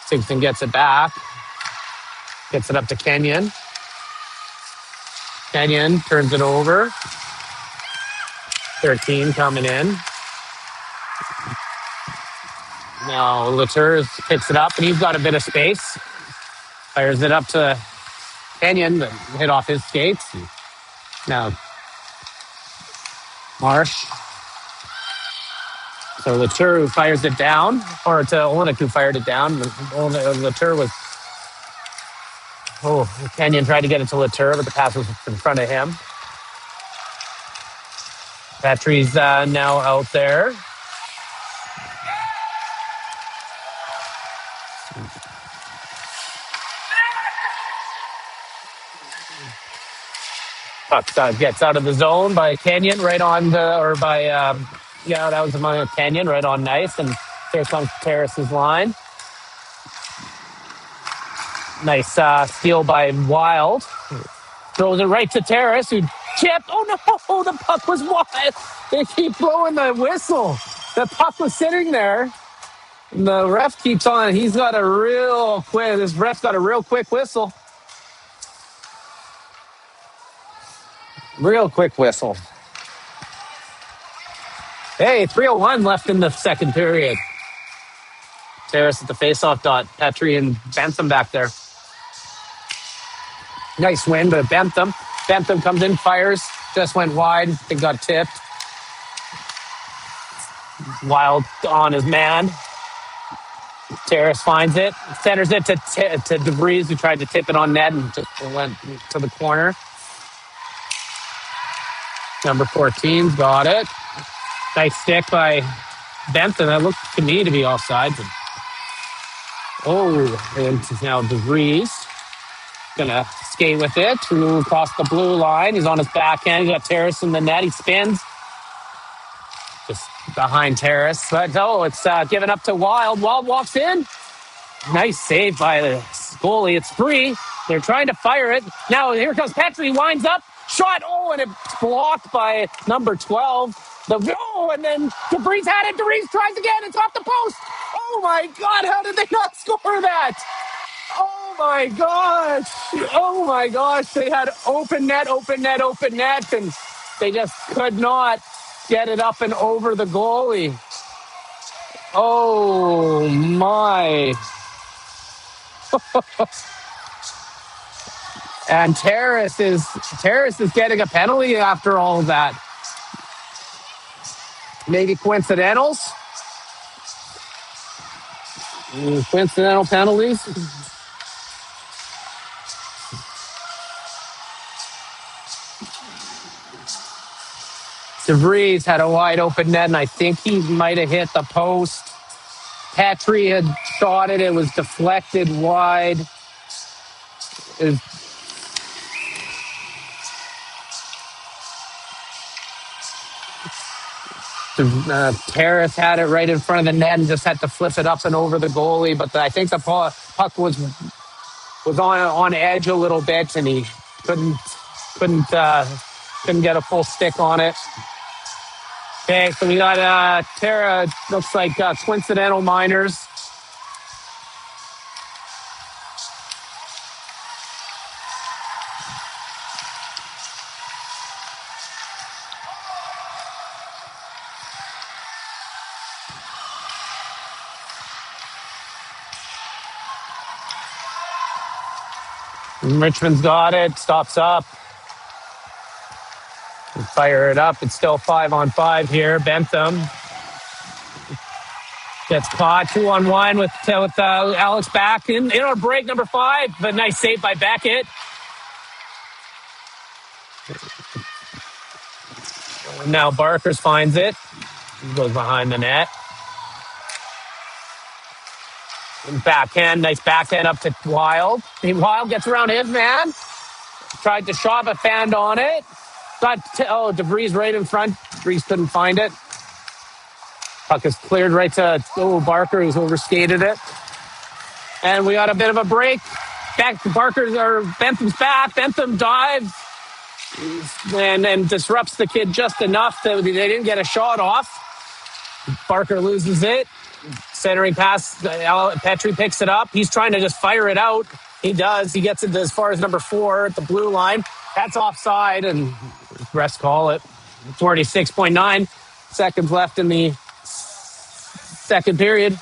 Sixton gets it back, gets it up to Kenyon. Kenyon turns it over. 13 coming in. Now Latour picks it up, and he's got a bit of space. Fires it up to Kenyon, but hit off his skates. Now Marsh. So Latour who fires it down, or to Olenek who fired it down. Latour was... Kenyon tried to get it to Latour, but the pass was in front of him. Petrie's now out there. Puck gets out of the zone by Kenyon right on that was among Kenyon right on nice, and there comes Terrace's line. Nice steal by Wild. Throws it right to Terrace, who chipped. Oh no, the puck was wide. They keep blowing the whistle. The puck was sitting there. And the ref keeps on. This ref's got a real quick whistle. Real quick whistle. Hey, 3:01 left in the second period. Terrace at the faceoff dot. Petrie and Bentham back there. Nice win, but Bentham comes in, fires, just went wide. It got tipped. Wild on his man. Terrace finds it, centers it to DeVries, who tried to tip it on net and just went to the corner. Number 14 got it. Nice stick by Bentham. That looked to me to be offside. And now DeVries gonna skate with it across the blue line. He's on his backhand. He got Terrace in the net. He spins just behind Terrace. But it's given up to Wild. Wild walks in. Nice save by the goalie. It's free. They're trying to fire it. Now here comes Petrie. Winds up. Shot. And it's blocked by number 12. And then DeVries had it. DeVries tries again. It's off the post. Oh my God. How did they not score that? Oh my gosh. They had open net, and they just could not get it up and over the goalie. Oh my. And Terrace is getting a penalty after all of that. Maybe coincidentals? Coincidental penalties? DeVries had a wide open net, and I think he might have hit the post. Petrie had shot it. It was deflected wide. Terrace had it right in front of the net and just had to flip it up and over the goalie. But I think the puck was was on edge a little bit, and he couldn't couldn't uh, couldn't get a full stick on it. Okay, so we got Tara. Looks like coincidental minors. Richmond's got it. Stops up. Fire it up. It's still 5-on-5 here. Bentham gets caught 2-on-1 with Alex back in our break number 5. But nice save by Beckett. Now Barkers finds it. He goes behind the net. And backhand, nice backhand up to Wild. Wild gets around his man. Tried to shove a fan on it. Got DeVries right in front. DeVries couldn't find it. Puck is cleared right to Barker, who's overskated it. And we got a bit of a break. Back to Bentham's back. Bentham dives and disrupts the kid just enough that they didn't get a shot off. Barker loses it. Centering pass, Petrie picks it up. He's trying to just fire it out. He does. He gets it as far as number 4 at the blue line. That's offside, and refs call it. 46.9 seconds left in the second period.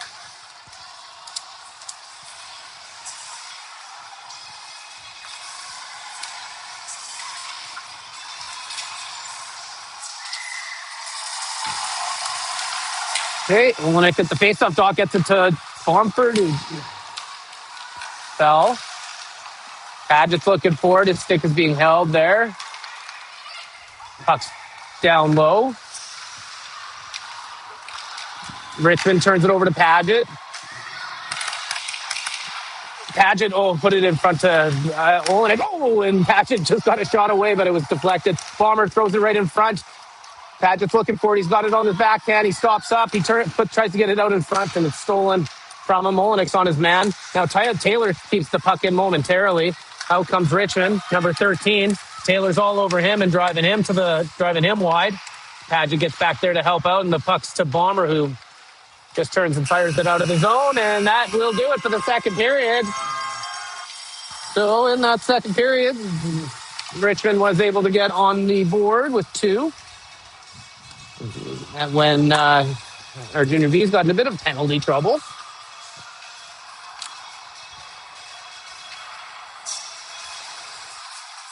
Okay, when I get the faceoff, Doc gets it to Bomford, who fell. Padgett's looking for it. His stick is being held there. Puck's down low. Richmond turns it over to Padgett. Padgett, put it in front to Olenek. And Padgett just got a shot away, but it was deflected. Bomber throws it right in front. Padgett's looking for it. He's got it on his backhand. He stops up. He tries to get it out in front, and it's stolen from him. Olenik's on his man. Now Taylor keeps the puck in momentarily. Out comes Richmond, number 13. Taylor's all over him and driving him wide. Padgett gets back there to help out, and the puck's to Bomber, who just turns and fires it out of the zone, and that will do it for the second period. So in that second period, Richmond was able to get on the board with 2. And when our junior Vees got in a bit of penalty trouble.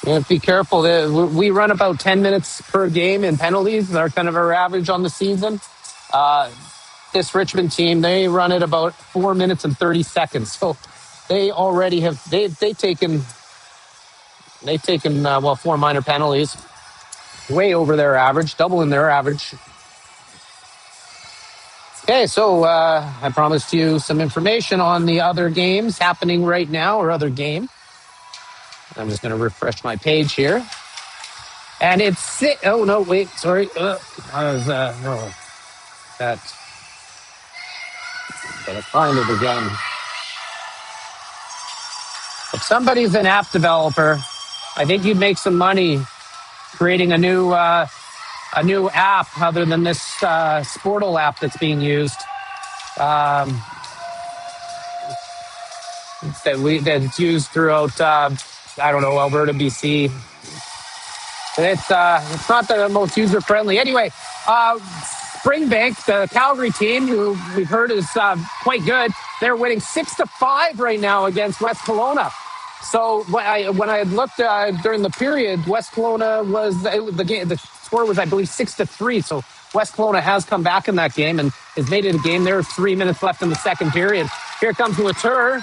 You have to be careful. We run about 10 minutes per game in penalties. They're kind of our average on the season. This Richmond team, they run it about 4 minutes and 30 seconds. So they already have they've taken 4 minor penalties, way over their average, doubling their average. Okay, so I promised you some information on the other games happening right now, or other game. I'm just going to refresh my page here. And it's... Oh, no, wait, sorry. Gotta find it again. If somebody's an app developer, I think you'd make some money creating a new app other than this Sportal app that's being used. That's used throughout, Alberta, BC. It's not the most user-friendly. Anyway, Springbank, the Calgary team, who we've heard is quite good, they're winning 6-5 right now against West Kelowna. So when I looked during the period, West Kelowna the score was, I believe, 6-3. So West Kelowna has come back in that game and has made it a game. There are 3 minutes left in the second period. Here comes Latour.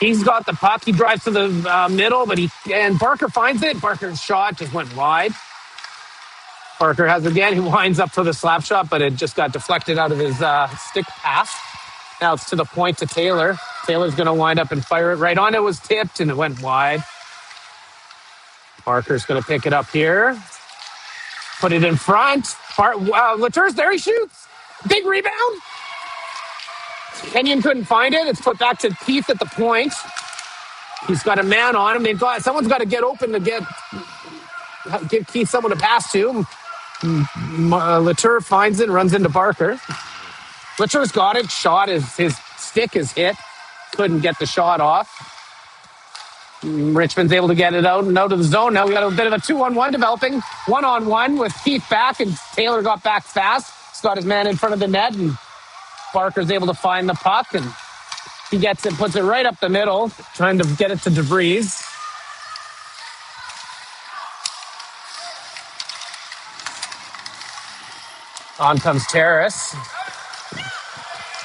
He's got the puck. He drives to the middle, and Barker finds it. Barker's shot just went wide. Barker has it again. He winds up for the slap shot, but it just got deflected out of his stick pass. Now it's to the point to Taylor. Taylor's going to wind up and fire it right on. It was tipped, and it went wide. Barker's going to pick it up here. Put it in front. Latour's there. He shoots. Big rebound. Kenyon couldn't find it. It's put back to Keith at the point. He's got a man on him. Someone's got to get open to give Keith someone to pass to. Latour finds it and runs into Barker. Latour's got it. His stick is hit. Couldn't get the shot off. Richmond's able to get it out and out of the zone. Now we got a bit of a 2-on-1 developing. 1-on-1 with Keith back, and Taylor got back fast. He's got his man in front of the net, and Barker's able to find the puck, and he gets it, puts it right up the middle, trying to get it to DeVries. On comes Terrace.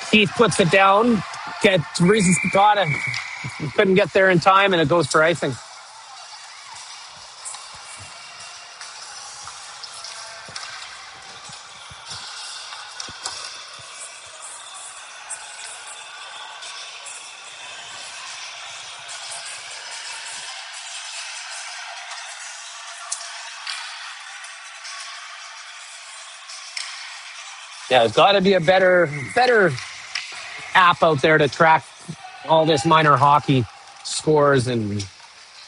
Keith puts it down. DeVries has got it. Couldn't get there in time, and it goes for icing. Yeah, there's got to be a better app out there to track all this minor hockey scores and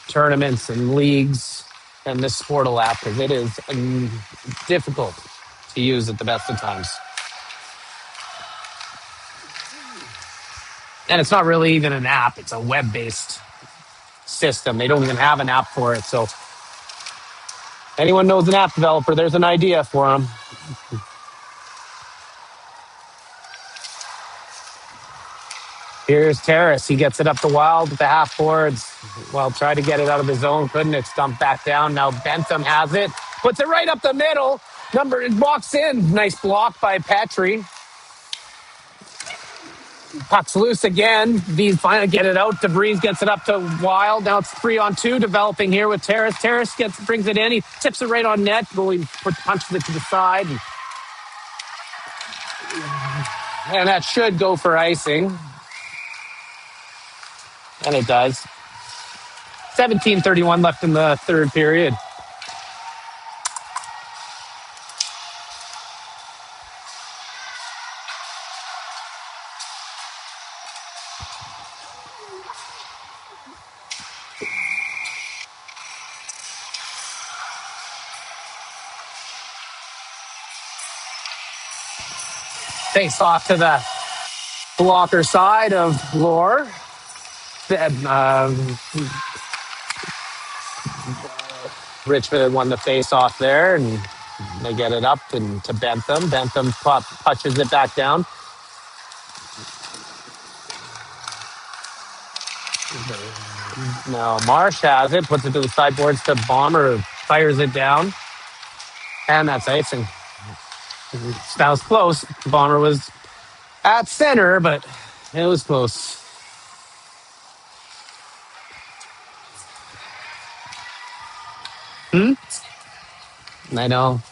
tournaments and leagues and this Sportal app, because it is difficult to use at the best of times. And it's not really even an app. It's a web-based system. They don't even have an app for it. So anyone knows an app developer, there's an idea for them. Here's Terrace. He gets it up the wild with the half boards. Well, tried to get it out of his zone. Couldn't. It's dumped back down. Now Bentham has it. Puts it right up the middle. Walks in. Nice block by Petrie. Puck's loose again. Vees finally get it out. DeVries gets it up to Wild. Now it's 3-on-2 developing here with Terrace. Terrace brings it in. He tips it right on net. Goalie punches it to the side. And that should go for icing. And it does. 17:31 left in the third period. Face off to the blocker side of Lore. Richmond won the face off there, and they get it up and to Bentham. Bentham punches it back down. Now Marsh has it, puts it to the sideboards to Bomber, fires it down, and that's icing. That was close. Bomber was at center, but it was close. I know.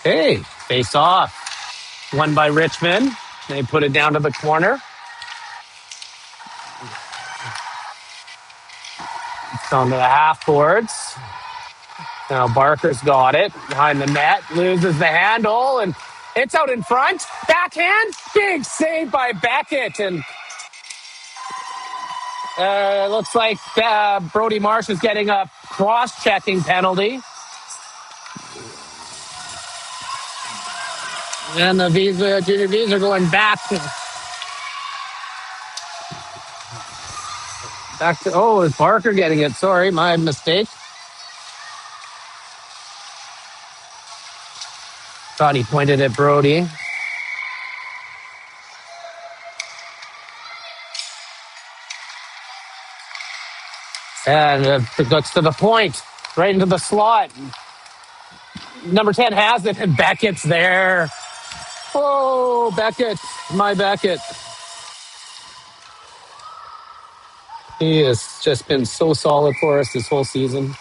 Hey, face off. Won by Richmond. They put it down to the corner. It's on to the half boards. Now Barker's got it behind the net, loses the handle, and it's out in front. Backhand, big save by Beckett, and looks like Brody Marsh is getting a cross-checking penalty. And the Junior Vees are going back to, is Barker getting it? Sorry, my mistake. Thought he pointed at Brody. And it looks to the point, right into the slot. Number 10 has it, and Beckett's there. Oh, Beckett, my Beckett. He has just been so solid for us this whole season.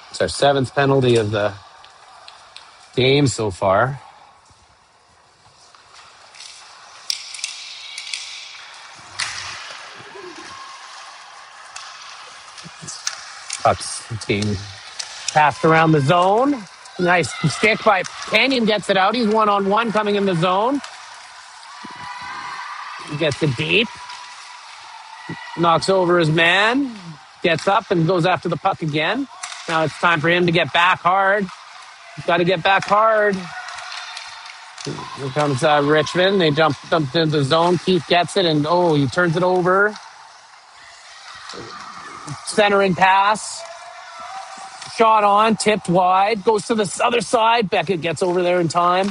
It's our 7th penalty of the game so far. Puck's being passed around the zone. Nice stick by Canyon, gets it out. He's one-on-one coming in the zone. He gets it deep. Knocks over his man. Gets up and goes after the puck again. Now it's time for him to get back hard. He's got to get back hard. Here comes Richmond. They jumped into the zone. Keith gets it, and he turns it over. Centering pass. Shot on, tipped wide. Goes to the other side. Beckett gets over there in time.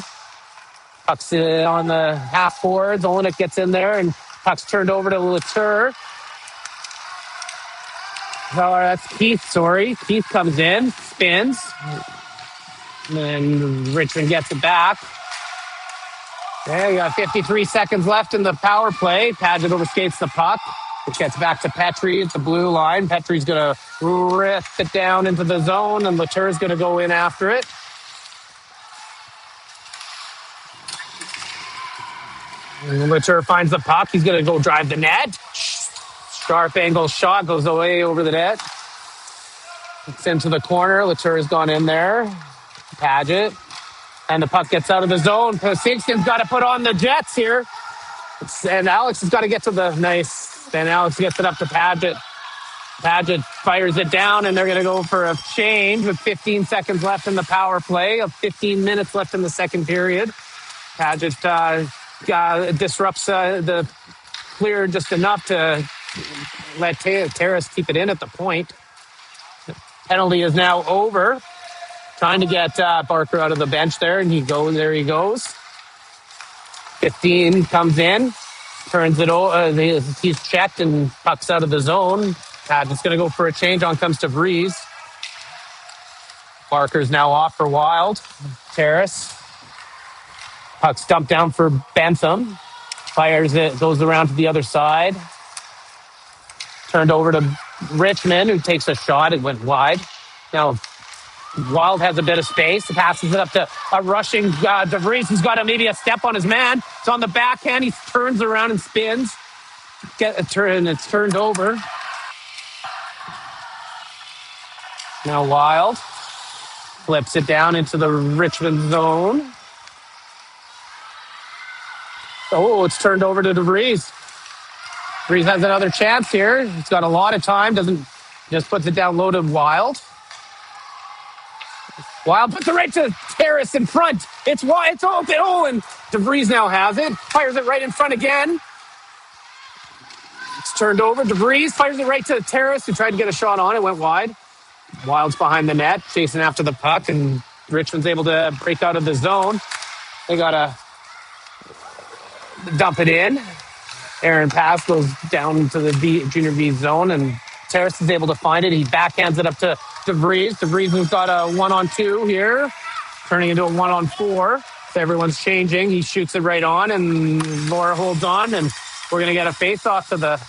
Puck's on the half boards. Olenek gets in there, and puck's turned over to Latour. That's Keith, sorry. Keith comes in, spins. And then Richmond gets it back. Okay, you got 53 seconds left in the power play. Padgett overskates the puck. It gets back to Petrie at the blue line. Petrie's going to rip it down into the zone, and Latour's going to go in after it. And Latour finds the puck. He's going to go drive the net. Sharp angle shot goes away over the net. It's into the corner. Latour's gone in there. Padgett. And the puck gets out of the zone. Sixton's got to put on the Jets here. And Alex has got to get to the nice. Then Alex gets it up to Padgett. Padgett fires it down, and they're going to go for a change with 15 seconds left in the power play. 15 minutes left in the second period. Padgett disrupts the clear just enough to let Terrace keep it in at the point. Penalty is now over. Trying to get Barker out of the bench there, and there he goes. 15 comes in, turns it over. He's checked and pucks out of the zone. Padgett's going to go for a change. On comes to Vees. Barker's now off for Wild. Terrace. Puck's dumped down for Bentham. Fires it, goes around to the other side. Turned over to Richmond, who takes a shot. It went wide. Now, Wild has a bit of space. Passes it up to a rushing DeVries, who's got maybe a step on his man. It's on the backhand. He turns around and spins. And it's turned over. Now Wild flips it down into the Richmond zone. It's turned over to DeVries. DeVries has another chance here. He's got a lot of time. Just puts it down low to Wild. Wild puts it right to Terrace in front. It's wide. It's open. And DeVries now has it. Fires it right in front again. It's turned over. DeVries fires it right to Terrace, who tried to get a shot on. It went wide. Wild's behind the net, chasing after the puck, and Richmond's able to break out of the zone. They got to dump it in. Aaron pass goes down to the junior V zone, and Terrace is able to find it. He backhands it up to DeVries. DeVries has got a 1-on-2 here, turning into a 1-on-4. So everyone's changing. He shoots it right on, and Laura holds on, and we're going to get a face-off to the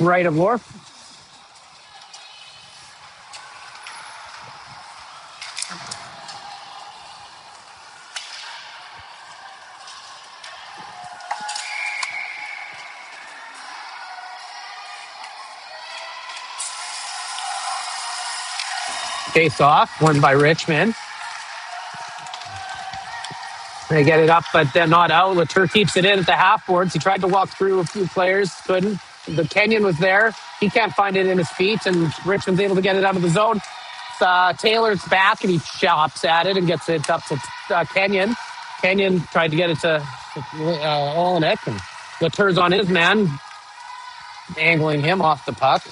right of Laura. Face off, won by Richmond. They get it up, but then not out. Latour keeps it in at the half boards. He tried to walk through a few players, couldn't. The Kenyon was there. He can't find it in his feet, and Richmond's able to get it out of the zone. Taylor's back, and he chops at it and gets it up to Kenyon. Kenyon tried to get it to Olenek, and Latour's on his man, angling him off the puck.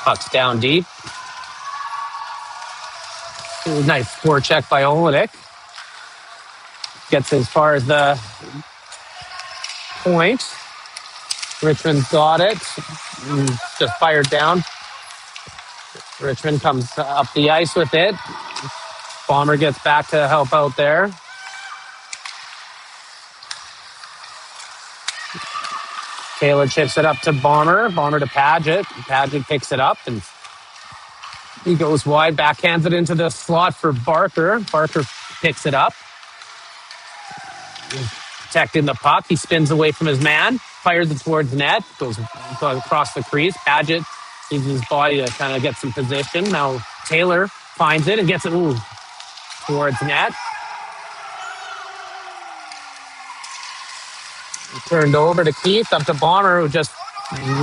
Puck's down deep. Nice forecheck by Olenek. Gets as far as the point. Richmond got it. Just fired down. Richmond comes up the ice with it. Bomber gets back to help out there. Taylor chips it up to Bonner. Bonner to Paget. Paget picks it up and he goes wide, backhands it into the slot for Barker. Barker picks it up. Protecting the puck. He spins away from his man. Fires it towards net. Goes across the crease. Paget uses his body to kind of get some position. Now Taylor finds it and gets it towards net. Turned over to Keith, up to Bonner, who just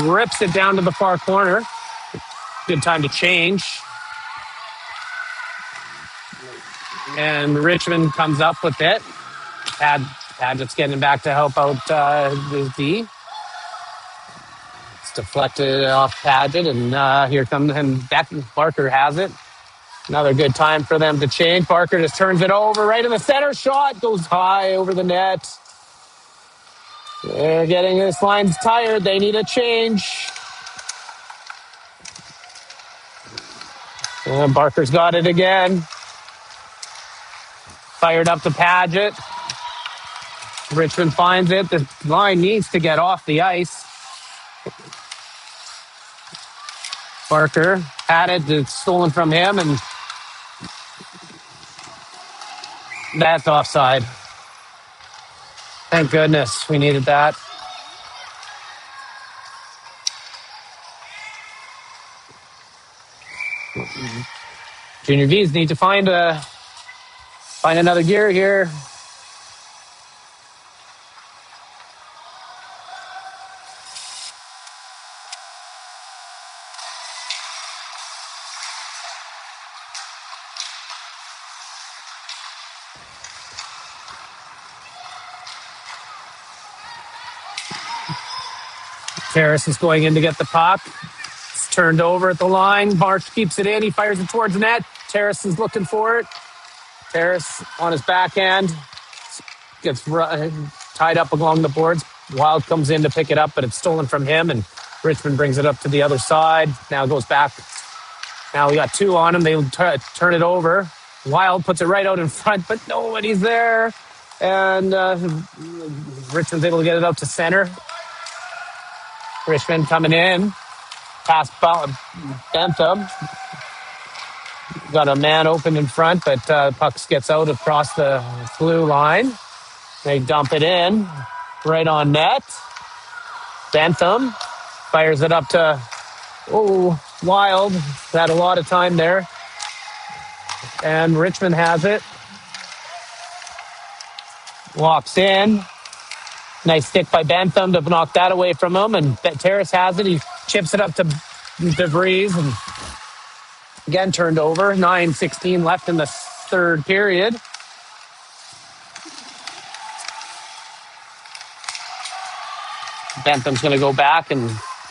rips it down to the far corner. Good time to change. And Richmond comes up with it. Paget's getting back to help out the D. It's deflected off Paget, and here comes him back. Barker has it. Another good time for them to change. Barker just turns it over right in the center. Shot goes high over the net. They're getting this line's tired. They need a change. And Barker's got it again. Fired up to Paget. Richmond finds it. The line needs to get off the ice. Barker had it. It's stolen from him, and that's offside. Thank goodness we needed that. Junior Vees need to find another gear here. Terrace is going in to get the puck. It's turned over at the line. Marsh keeps it in. He fires it towards the net. Terrace is looking for it. Terrace on his backhand. Gets tied up along the boards. Wild comes in to pick it up, but it's stolen from him, and Richmond brings it up to the other side. Now goes back. Now we got two on him. They turn it over. Wild puts it right out in front, but nobody's there. And Richmond's able to get it out to center. Richmond coming in. Pass Bentham. Got a man open in front, but puck gets out across the blue line. They dump it in. Right on net. Bentham fires it up to Wild. Had a lot of time there. And Richmond has it. Walks in. Nice stick by Bentham to knock that away from him. And Terrace has it. He chips it up to Vees and again turned over. 9:16 left in the third period. Bentham's going to go back and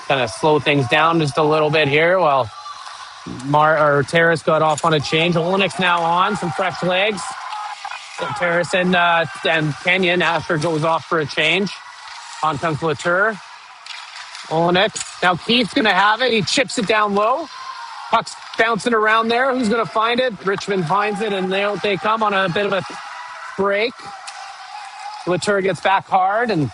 kind of slow things down just a little bit here while Terrace got off on a change. Olenik's now on, some fresh legs. Terrace and Kenyon after goes off for a change. On comes Latour. Olenik. Now Keith's going to have it. He chips it down low. Puck's bouncing around there. Who's going to find it? Richmond finds it, and they come on a bit of a break. Latour gets back hard, and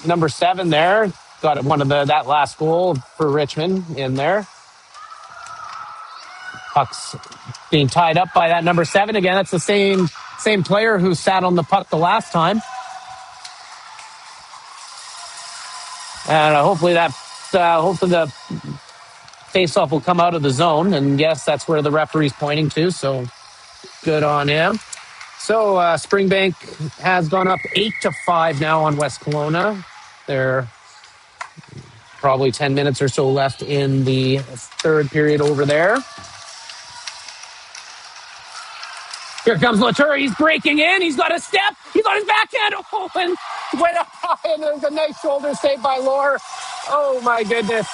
number 7 there got one of that last goal for Richmond in there. Puck's being tied up by that number 7 again. That's the same player who sat on the puck the last time. And hopefully the face-off will come out of the zone. And yes, that's where the referee's pointing to. So good on him. So Springbank has gone up 8-5 now on West Kelowna. There are probably 10 minutes or so left in the third period over there. Here comes Latour. He's breaking in. He's got a step. He's got his backhand. Oh, and went up high, and there's a nice shoulder save by Lohr. Oh, my goodness.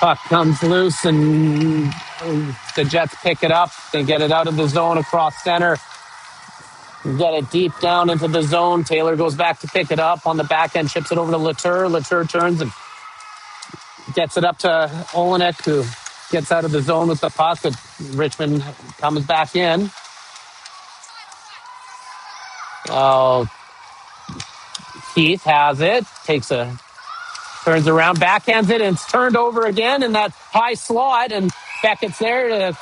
Puck comes loose, and the Jets pick it up. They get it out of the zone across center. Get it deep down into the zone. Taylor goes back to pick it up on the back end, chips it over to Latour. Latour turns and gets it up to Olenek, who gets out of the zone with the puck, but Richmond comes back in. Oh, Keith has it, turns around, backhands it, and it's turned over again in that high slot, and Beckett's there to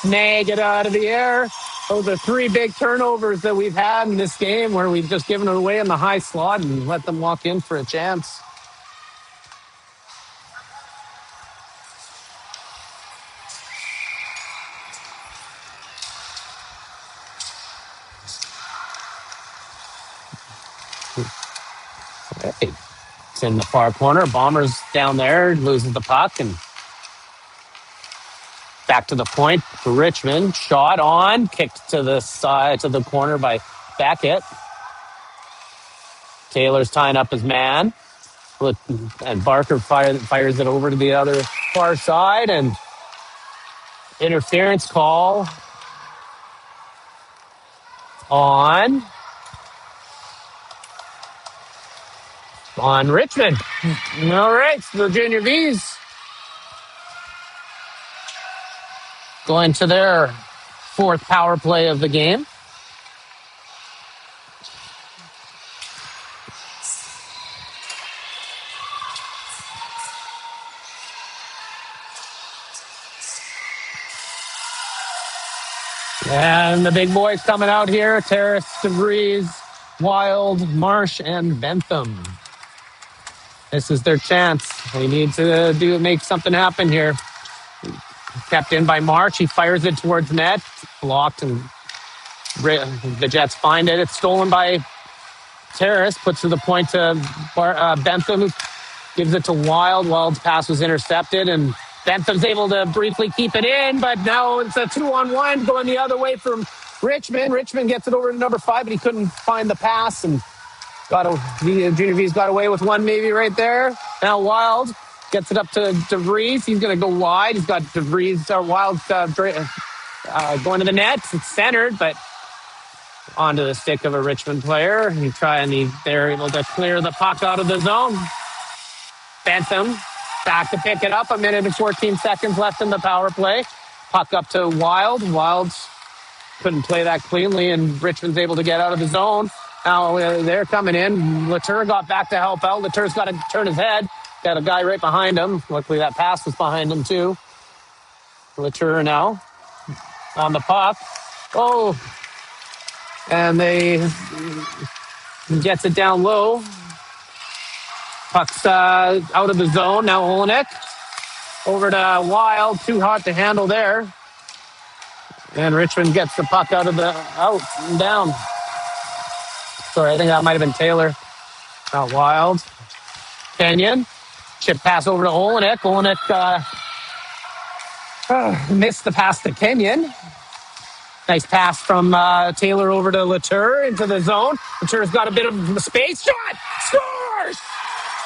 snag it out of the air. Those are three big turnovers that we've had in this game where we've just given it away in the high slot and let them walk in for a chance. Hey, it's in the far corner. Bombers down there, loses the puck, and back to the point for Richmond. Shot on, kicked to the side, to the corner by Beckett. Taylor's tying up his man. And Barker fires it over to the other far side, and interference call on Richmond. All right, so the Junior Vees going to their fourth power play of the game. And the big boys coming out here: Terrace, DeVries, Wild, Marsh, and Bentham. This is their chance. They need to make something happen here. Kept in by Marsh. He fires it towards net. Blocked, and the Jets find it. It's stolen by Terrace. Puts to the point to Bentham, who gives it to Wild. Wild's pass was intercepted, and Bentham's able to briefly keep it in, but now it's a 2-on-1 going the other way from Richmond. Richmond gets it over to number 5, but he couldn't find the pass, and Junior V's got away with one maybe right there. Now Wild gets it up to DeVries. He's going to go wide. He's got Wild going to the net. It's centered, but onto the stick of a Richmond player. They're able to clear the puck out of the zone. Bentham back to pick it up. 1 minute and 14 seconds left in the power play. Puck up to Wild. Wild couldn't play that cleanly, and Richmond's able to get out of the zone. Now they're coming in. Latour got back to help out. Latour's got to turn his head. Got a guy right behind him. Luckily that pass was behind him too. Latour now on the puck. Oh, and they gets it down low. Puck's out of the zone. Now Olenek over to Wild. Too hot to handle there. And Richmond gets the puck out and down. Sorry, I think that might have been Taylor. Not Wild. Kenyon. Chip pass over to Olenek. Olenek missed the pass to Kenyon. Nice pass from Taylor over to Latour into the zone. Latour's got a bit of space. Shot! Scores!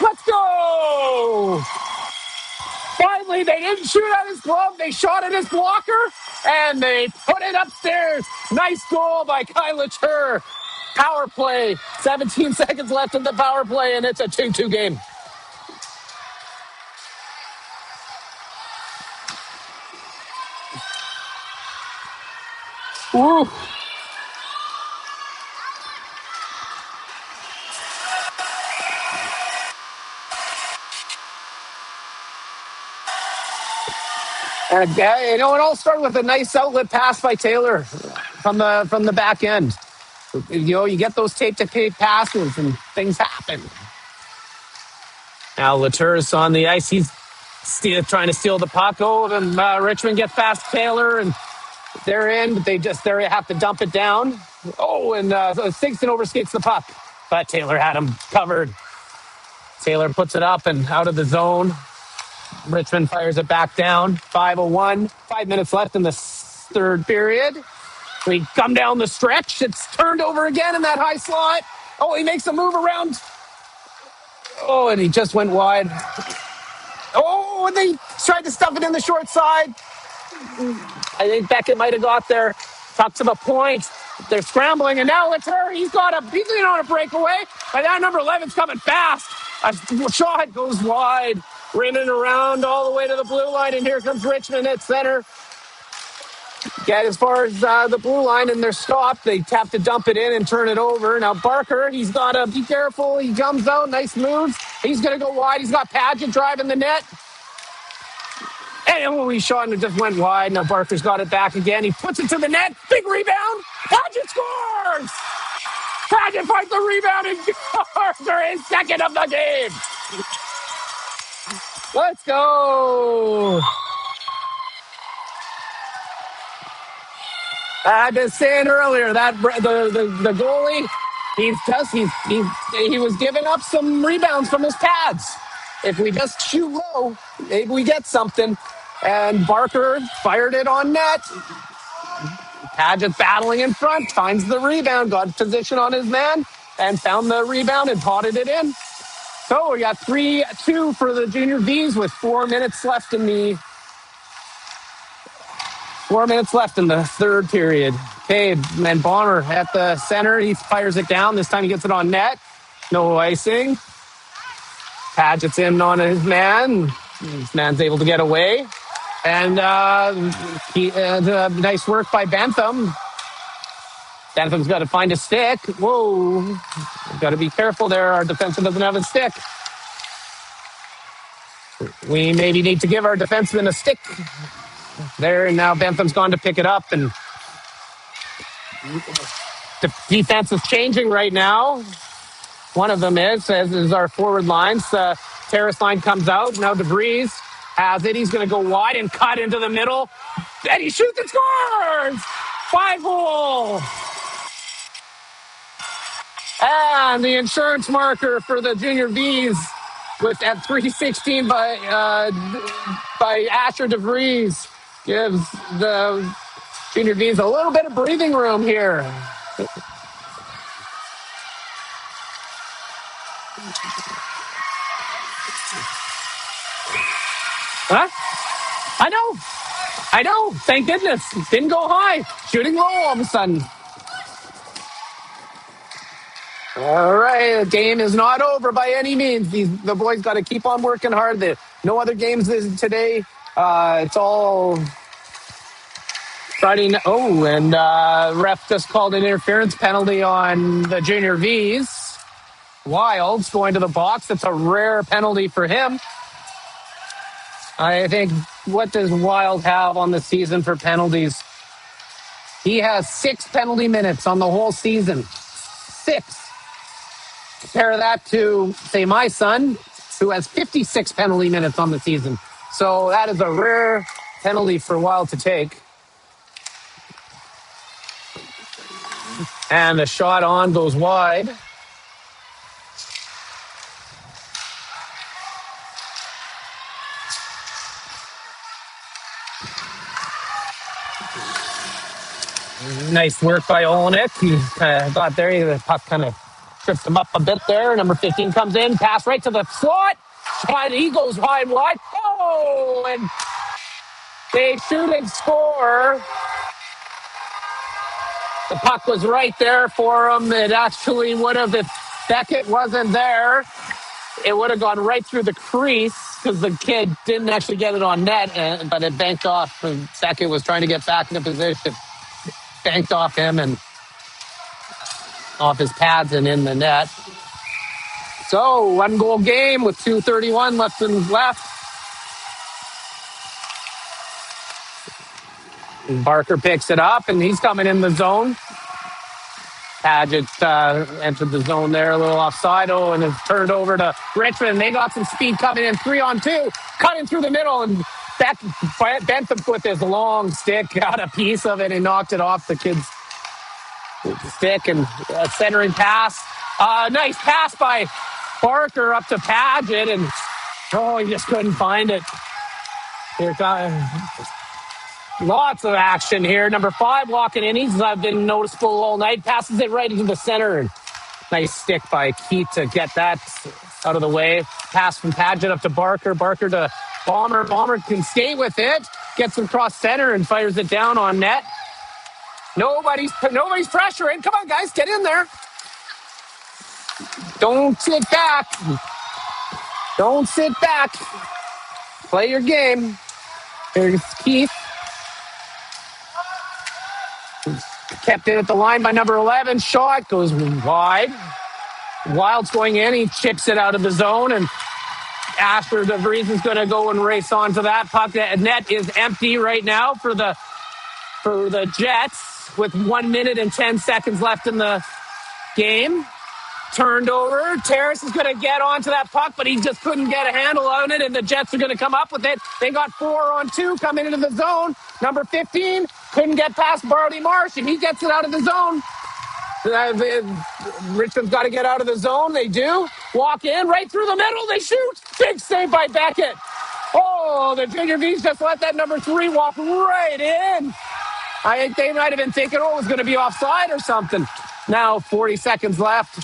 Let's go! Finally, they didn't shoot at his glove. They shot at his blocker, and they put it upstairs. Nice goal by Kyle Latour. Power play. 17 seconds left in the power play, and it's a 2-2 game. Ooh. And it all started with a nice outlet pass by Taylor from the back end. You get those tape-to-tape passes and things happen. Now Latour's on the ice. He's trying to steal the puck. And Richmond gets past Taylor, and they're in, but they have to dump it down. And Sigston overskates the puck, but Taylor had him covered. Taylor puts it up and out of the zone. Richmond fires it back down. 5:01. 5 minutes left in the third period. We come down the stretch. It's turned over again in that high slot. He makes a move around. And he just went wide. And they tried to stuff it in the short side. I think Beckett might have got there. Talk to the point. They're scrambling, and now Latour, he's in on a breakaway. But that number 11's coming fast. A shot goes wide. Running around all the way to the blue line, and here comes Richmond at center. Get as far as the blue line, and they're stopped. They have to dump it in and turn it over. Now Barker, he's got to be careful. He comes out, nice moves. He's going to go wide. He's got Padgett driving the net. And he shot and it just went wide. Now Barker's got it back again. He puts it to the net. Big rebound. Padgett scores! Padgett finds the rebound and scores for his second of the game. Let's go. I've been saying earlier that the goalie, he was giving up some rebounds from his pads. If we just shoot low, maybe we get something. And Barker fired it on net. Padgett battling in front, finds the rebound, got position on his man, and found the rebound and potted it in. So we got 3-2 for the Junior Vees with 4 minutes left in the 3rd period. Okay, and Bonner at the center. He fires it down. This time he gets it on net. No icing. Padgett's in on his man. His man's able to get away. And nice work by Bentham. Bentham's got to find a stick. Whoa. Got to be careful there. Our defenseman doesn't have a stick. We maybe need to give our defenseman a stick. There, and now Bentham's gone to pick it up, and the defense is changing right now. One of them is, as is our forward lines. Terrace line comes out. Now DeVries has it. He's going to go wide and cut into the middle. And he shoots and scores! 5-hole! And the insurance marker for the Junior Vees with at 3:16 by Asher DeVries gives the Junior Vees a little bit of breathing room here. Huh? I know. Thank goodness. Didn't go high. Shooting low all of a sudden. All right. The game is not over by any means. The boys got to keep on working hard. No other games today. It's all Friday. Oh, and ref just called an interference penalty on the Junior Vees. Wilds going to the box. It's a rare penalty for him. I think, what does Wild have on the season for penalties? He has 6 penalty minutes on the whole season. 6. Compare that to, say, my son, who has 56 penalty minutes on the season. So that is a rare penalty for Wild to take. And the shot on goes wide. Nice work by Olenek. He got there. The puck kind of tripped him up a bit there. Number 15 comes in. Pass right to the slot. Shot. He goes wide. Oh! And they shoot and score. The puck was right there for him. It actually would have, if Beckett wasn't there, it would have gone right through the crease because the kid didn't actually get it on net, but it banked off. Beckett was trying to get back into position. Banked off him and off his pads and in the net. So, 1-goal game with 2:31 left. And Barker picks it up, and he's coming in the zone. Padgett entered the zone there, a little offside. Oh, and it's turned over to Richmond. They got some speed coming in 3-on-2, cutting through the middle, and Bentham with his long stick, got a piece of it and knocked it off the kid's stick, and a centering pass. Nice pass by Barker up to Padgett, and he just couldn't find it. Here lots of action here. Number 5 walking in. He's been noticeable all night. Passes it right into the center. Nice stick by Keith to get that out of the way. Pass from Padgett up to Barker. Barker to Bomber. Bomber can stay with it. Gets him cross center and fires it down on net. Nobody's pressuring. Come on, guys, get in there. Don't sit back. Play your game. Here's Keith. Kept it at the line by number 11. Shot goes wide. Wild's going in. He chips it out of the zone, and after the Vees is going to go and race onto that puck. That net is empty right now for the Jets with 1 minute and 10 seconds left in the game. Turned over. Terrace is going to get onto that puck, but he just couldn't get a handle on it, and the Jets are going to come up with it. They got 4-on-2 coming into the zone. Number 15 couldn't get past Barley Marsh, and he gets it out of the zone. Richmond's got to get out of the zone. They do. Walk in right through the middle. They shoot. Big save by Beckett. Oh, the Junior Vees just let that number 3 walk right in. I think they might have been thinking, it was going to be offside or something. Now 40 seconds left.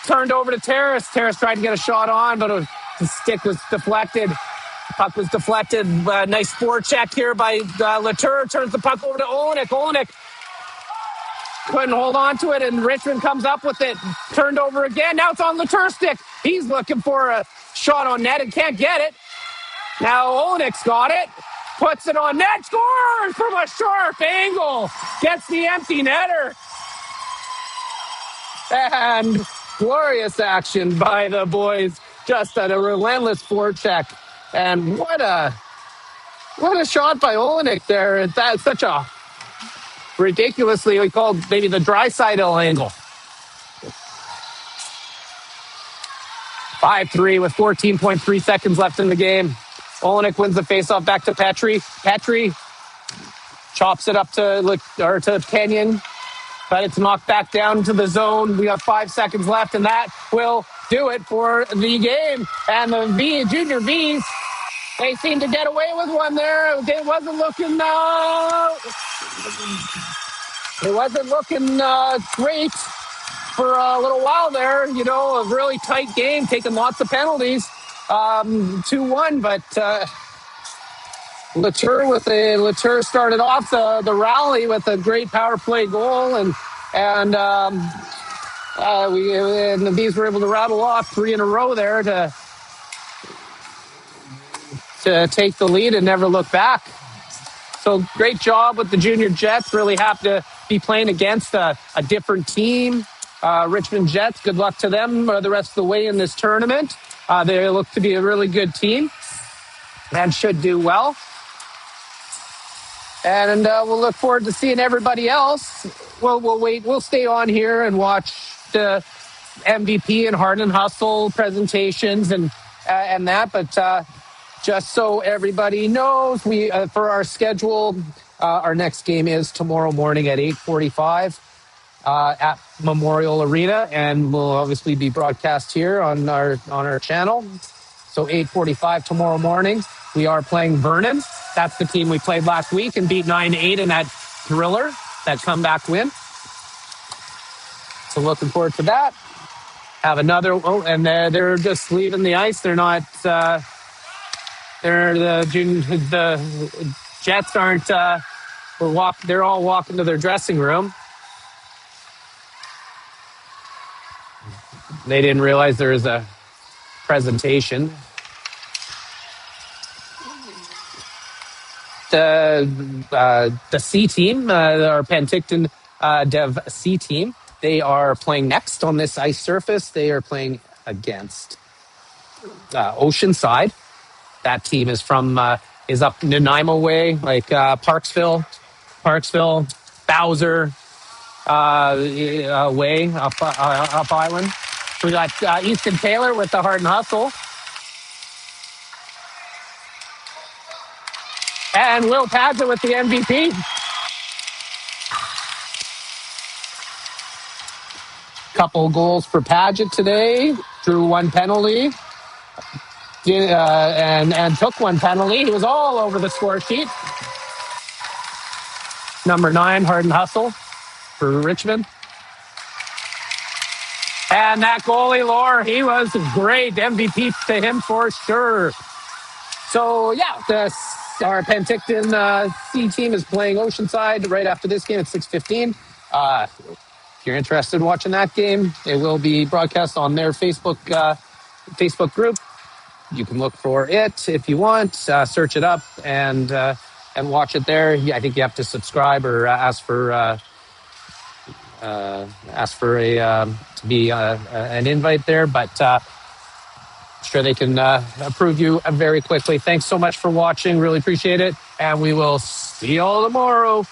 Turned over to Terrace. Terrace tried to get a shot on, but the stick was deflected. Puck was deflected. Nice forecheck here by Latour. Turns the puck over to Olenek. Olenek couldn't hold on to it, and Richmond comes up with it. Turned over again. Now it's on Latour's stick. He's looking for a shot on net and can't get it. Now Olenek's got it. Puts it on net. Scores from a sharp angle. Gets the empty netter. And glorious action by the boys. Just a relentless forecheck. And what a shot by Olenek there. That's such a ridiculously, we called maybe the Draisaitl angle. 5-3 with 14.3 seconds left in the game. Olenek wins the faceoff back to Petrie. Petrie chops it up to Kenyon, but it's knocked back down to the zone. We got 5 seconds left, and that will do it for the game. And the Junior Vees, they seem to get away with one there. It wasn't looking great for a little while there. You know, a really tight game, taking lots of penalties. 2-1, but Latour started off the rally with a great power play goal, and the Vees were able to rattle off 3 in a row there to take the lead and never look back. So great job with the Junior Jets. Really happy to be playing against a different team. Richmond Jets, good luck to them the rest of the way in this tournament. They look to be a really good team and should do well. And we'll look forward to seeing everybody else. We'll wait. We'll stay on here and watch the MVP and Hard and Hustle presentations and that. But just so everybody knows, we for our schedule, our next game is tomorrow morning at 8:45 at Memorial Arena, and will obviously be broadcast here on our channel. So 8:45 tomorrow morning. We are playing Vernon. That's the team we played last week and beat 9-8 in that thriller, that comeback win. So looking forward to that. Have another. Oh, and they're just leaving the ice. They're not. The Jets aren't. They're all walking to their dressing room. They didn't realize there was a presentation. The C team, our Penticton Dev C team, they are playing next on this ice surface. They are playing against Oceanside. That team is is up Nanaimo way, like Parksville, Bowser way, up Island. We got Easton Taylor with the Hard and Hustle. And Will Padgett with the MVP. Couple goals for Padgett today. Drew 1 penalty. And took 1 penalty. He was all over the score sheet. Number 9, Hard and Hustle for Richmond. And that goalie, Lore, he was great. MVP to him for sure. So, yeah, our Penticton C team is playing Oceanside right after this game at 6:15. If you're interested in watching that game, it will be broadcast on their Facebook group. You can look for it if you want. Search it up and watch it there. Yeah, I think you have to subscribe or ask for a to be an invite there, but sure they can approve you very quickly. Thanks so much for watching. Really appreciate it, and we will see you all tomorrow.